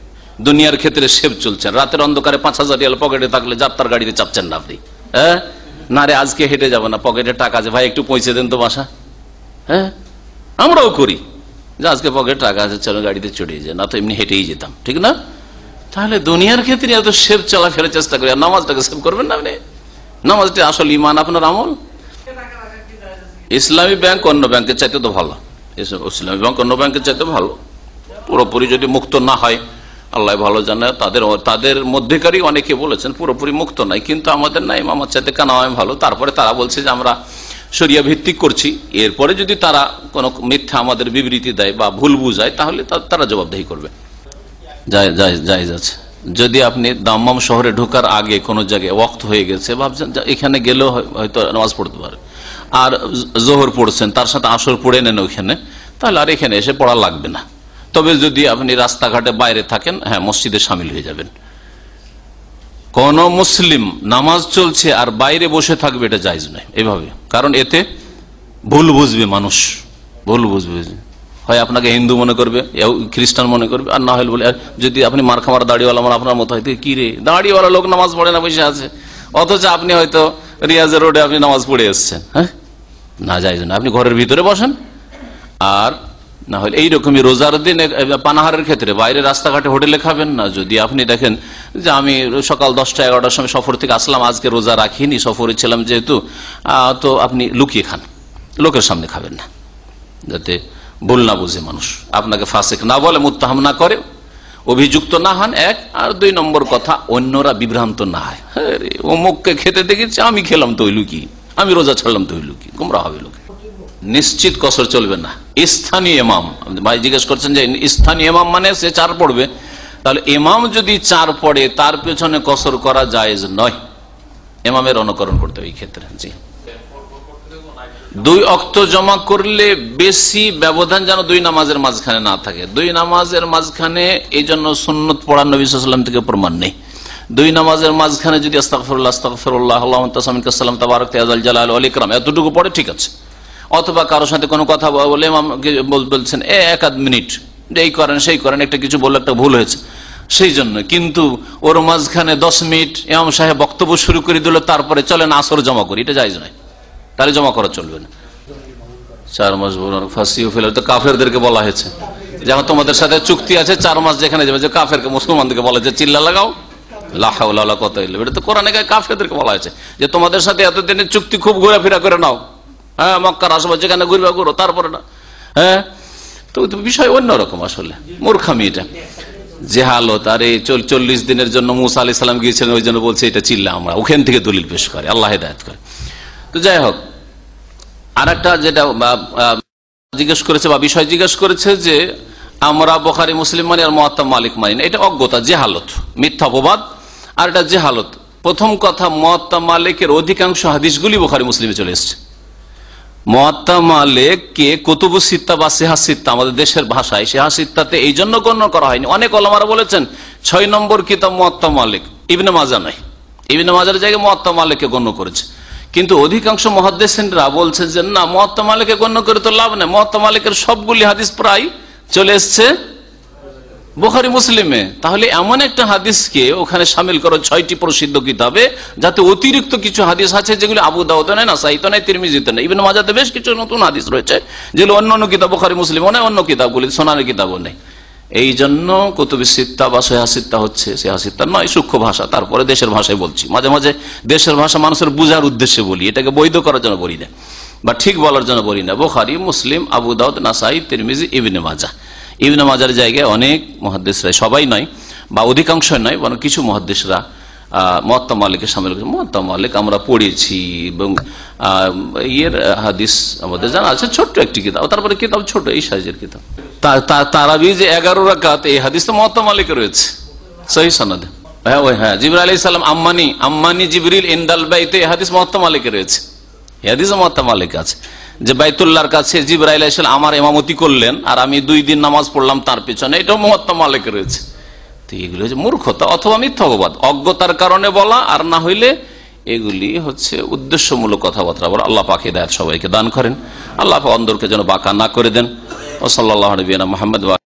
দুনিয়ার ক্ষেত্রে সেভ চলছেন, রাতের অন্ধকারে 5000 রিয়াল পকেটে থাকলে যাত্রার গাড়িতে চাপছেন না আপনি, হ্যাঁ না রে আজকে হেঁটে যাবো না, পকেটে টাকা আছে ভাই একটু পৌঁছে দেন তো বাসা, হ্যাঁ আমরাও করি যে আজকে পকেটে টাকা আছে চলো গাড়িতে চড়িয়ে যায়, না তো এমনি হেঁটেই যেতাম, ঠিক না? তাহলে দুনিয়ার ক্ষেত্রে এত সেভ চলাফেরার চেষ্টা করি, আর নামাজটাকে সেভ করবেন না আপনি, নামাজটা আসল ইমান আপনার আমল। ইসলামী ব্যাংক অন্য ব্যাংকের চাইতে তো ভালো, ইসলামী ব্যাংক অন্য ব্যাংকের চাইতে ভালো, পুরোপুরি যদি মুক্ত না হয় আল্লাহ ভালো জানে, তাদের মধ্যেকারই অনেকে বলেছেন পুরোপুরি মুক্ত নাই, কিন্তু আমাদের নাই আমার চাইতে কানাওয়াম ভালো। তারপরে তারা বলছে যে আমরা শরিয়া ভিত্তিক করছি, এরপরে যদি তারা কোনো মিথ্যা আমাদের বিবৃতি দেয় বা ভুল বুঝায় তাহলে তারা জবাবদিহি করবে। জায়েজ আছে। যদি আপনি দাম্মাম শহরে ঢোকার আগে কোনো জায়গায় ওয়াক্ত হয়ে গেছে, ভাবছেন এখানে গেলেও হয়তো নামাজ পড়তে পারে, আর জোহর পড়ছেন তার সাথে আসর পড়ে নেন ওইখানে, তাহলে আর এখানে এসে পড়া লাগবে না। তবে যদি আপনি রাস্তাঘাটে বাইরে থাকেন, হ্যাঁ মসজিদে সামিল হয়ে যাবেন। কোন মুসলিম নামাজ চলছে আর বাইরে বসে থাকবে এটা জায়েজ নয় এভাবে, কারণ এতে ভুল বুঝবে মানুষ, ভুল বুঝবে, হয় আপনাকে হিন্দু মনে করবে, খ্রিস্টান মনে করবে, আর না হলে বলে যদি আপনি মার খামার দাড়িওয়ালা আপনার মতো হয়তো কি রে দাড়িওয়ালা লোক নামাজ পড়ে না বসে আছে, অথচ আপনি হয়তো রিয়াজের রোডে আপনি নামাজ পড়ে এসছেন, হ্যাঁ না জায়েজ না, আপনি ঘরের ভিতরে বসেন। আর না হলে এইরকমই রোজার দিন পানাহারের ক্ষেত্রে বাইরে রাস্তাঘাটে হোটেলে খাবেন না। যদি আপনি দেখেন যে আমি সকাল 10টা-11টার সময় সফর থেকে আসলাম, আজকে রোজা রাখিনি, সফরে ছিলাম যেহেতু, তো আপনি লুকিয়ে খান, লোকের সামনে খাবেন না, যাতে ভুল না বুঝে মানুষ আপনাকে ফাসিক না বলে, মুত্তাহাম না করে, অভিযুক্ত না হন, এক। আর 2 নম্বর কথা, অন্যরা বিভ্রান্ত না হয়, হ্যাঁ রে অমুককে খেতে দেখেছি, আমি খেলাম তো ওই লুকি, আমি রোজা ছাড়লাম তো ওই লুকি, গুমরা হবে লোক। নিশ্চিত কসর চলবে না। স্থানীয় ইমাম, ভাই জিজ্ঞেস করছেন যে স্থানীয় ইমাম মানে সে 4 পড়বে, তাহলে ইমাম যদি 4 পড়ে তার পেছনে কসর করা জায়েজ নয়, ইমামের অনুকরণ করতে হবে এই ক্ষেত্রে। জি, 2 ওয়াক্ত জমা করলে বেশি ব্যবধান যেন 2 নামাজের মাঝখানে না থাকে। 2 নামাজের মাঝখানে এই জন্য সুন্নত পড়া নবী সাল্লাল্লাহু আলাইহি ওয়াসাল্লাম থেকে প্রমাণ নেই। 2 নামাজের মাঝখানে যদি আস্তাগফিরুল্লাহ আস্তাগফিরুল্লাহ আল্লাহুম্মা তাসামিনকা সালাম তাবারাক ইয়া যাল জালাল ওয়াল ইকরাম এতটুকু পড়ে ঠিক আছে। অথবা কারোর সাথে কোনো কথা বলে ইমামকে বলছেন 1 মিনিট এই করেন সেই করেন, একটা কিছু বললে একটা ভুল হয়েছে সেই জন্য, কিন্তু ওর মাঝখানে 10 মিনিট ইমাম সাহেব বক্তব্য শুরু করে দিল, তারপরে চলেন আসর জমা করি, এটা জায়েজ নয়, তাহলে জমা করা চলবে না। 4 মাস ফাঁসিও ফেলে তো কাফেরদেরকে বলা হয়েছে, যেমন তোমাদের সাথে চুক্তি আছে 4 মাস যেখানে যাবে, যে কাফেরকে মুসলমানদেরকে বলা হয়েছে চিল্লা লাগাও লা হাওলা ওয়ালা কুওয়াতা ইল্লা বিল্লাহ, এটা তো কোরআনে কাফেরদেরকে বলা হয়েছে যে তোমাদের সাথে এতদিনের চুক্তি, খুব ঘোরাফেরা করে নাও, হ্যাঁ মক্কার আশেপাশে যেখানে ঘুরবা ঘুরো, তারপরে না, হ্যাঁ তো বিষয় অন্যরকম, আসলে মূর্খামি এটা, জেহালত। আর এই 40 দিনের জন্য মুসা আলাইহিস সালাম গিয়েছিলেন, ওই জন্য বলছে এটা চিল্লা, আমরা ওখান থেকে দলিল পেশ করে, আল্লাহ হেদায়েত করে। তো যাই হোক, আর একটা যেটা জিজ্ঞেস করেছে বা বিষয় জিজ্ঞেস করেছে যে আমরা বুখারী মুসলিম মানি আর মুওয়াত্তা মালিক মানি না, এটা অজ্ঞতা, জেহালত, মিথ্যা অপবাদ, আর এটা জেহালত। প্রথম কথা, মুওয়াত্তা মালিকের অধিকাংশ হাদিসগুলি বুখারী মুসলিমে চলে এসেছে। মুওয়াত্তা মালিককে কুতুবুস সিত্তা বা সিহাহ সিত্তা আমাদের দেশের ভাষায় সিহাহ সিত্তাতে এই জন্য গণ্য করা হয়নি। অনেক ওলামারা বলেছেন 6 নম্বর কিতাব মুওয়াত্তা মালিক, ইবনে মাজাহ নয়, ইবনে মাজাহের জায়গায় মুওয়াত্তা মালিককে গণ্য করেছে। কিন্তু অধিকাংশ মুহাদ্দিসিনরা বলছে যে না, মুওয়াত্তা মালিককে গণ্য করে তো লাভ নেই, মুওয়াত্তা মালিকের সবগুলি হাদিস প্রায় চলে এসছে বুখারী মুসলিমে। তাহলে এমন একটা হাদিসকে ওখানে শামিল করো 6টি প্রসিদ্ধ কিতাবে, যাতে অতিরিক্ত কিছু হাদিস আছে যেগুলো আবু দাউদে নাই, নাসাইতে নাই, তিরমিজিতে নাই, ইবনে মাজাহতে বেশ কিছু নতুন হাদিস রয়েছে যেগুলো অন্যান্য কিতাব, বুখারী মুসলিমও নাই, অন্য কিতাবগুলি সুনানের কিতাবও নেই। এই জন্য কুতুবুস সিত্তা বা সিহাহ সিত্তা হচ্ছে, সিহাহ সিত্তা নয়, সূক্ষ্ম ভাষা। তারপরে দেশের ভাষায় বলছি, মাঝে মাঝে দেশের ভাষা মানুষের বুঝার উদ্দেশ্যে বলি, এটাকে বৈধ করার জন্য বলি না বা ঠিক বলার জন্য বলি না। বুখারী, মুসলিম, আবু দাউদ, নাসাই, তিরমিজি, ইবনে মাজাহ। ইবনে মাজাহর জায়গায় অনেক মুহাদ্দিসরা, সবাই নয় বা অধিকাংশ নয়, বরং কিছু মুহাদ্দিসরা মুওয়াত্তা মালিকের শামিল করেছে। মুওয়াত্তা মালিক আমরা পড়েছি এবং এর হাদিস আমাদের জানা আছে, ছোট্ট একটি কিতাব, তারপরে কিতাব ছোট এই সাইজের কিতাব। তারাবি যে 11 রাকাত, এই হাদিস তো মুওয়াত্তা মালিকে রয়েছে সহিহ সনদে। হ্যাঁ ওই হ্যাঁ, জিবরাইল আলাইহিস সালাম আম্মানি জিবরিল ইনদাল বাইতে, এই হাদিস মুওয়াত্তা মালিকে রয়েছে, এই হাদিস মুওয়াত্তা মালিক আছে যে বাইতুল্লাহর কাছে জিবরাইল আলাইহিস সালাম আমার ইমামতি করলেন আর আমি 2 দিন নামাজ পড়লাম তার পেছনে, এটাও মুওয়াত্তা মালিকে রয়েছে। তো এগুলো হচ্ছে মূর্খতা অথবা মিথ্যা অপবাদ, অজ্ঞতার কারণে বলা, আর না হইলে এগুলি হচ্ছে উদ্দেশ্যমূলক কথাবার্তা বলা। আল্লাহ পাক হিদায়াত সবাইকে দান করেন, আল্লাহ পাক অন্তরকে যেন বাঁকা না করে দেন। ও সাল্লাল্লাহু আলাইহি ওয়া সাল্লাম মুহাম্মদ।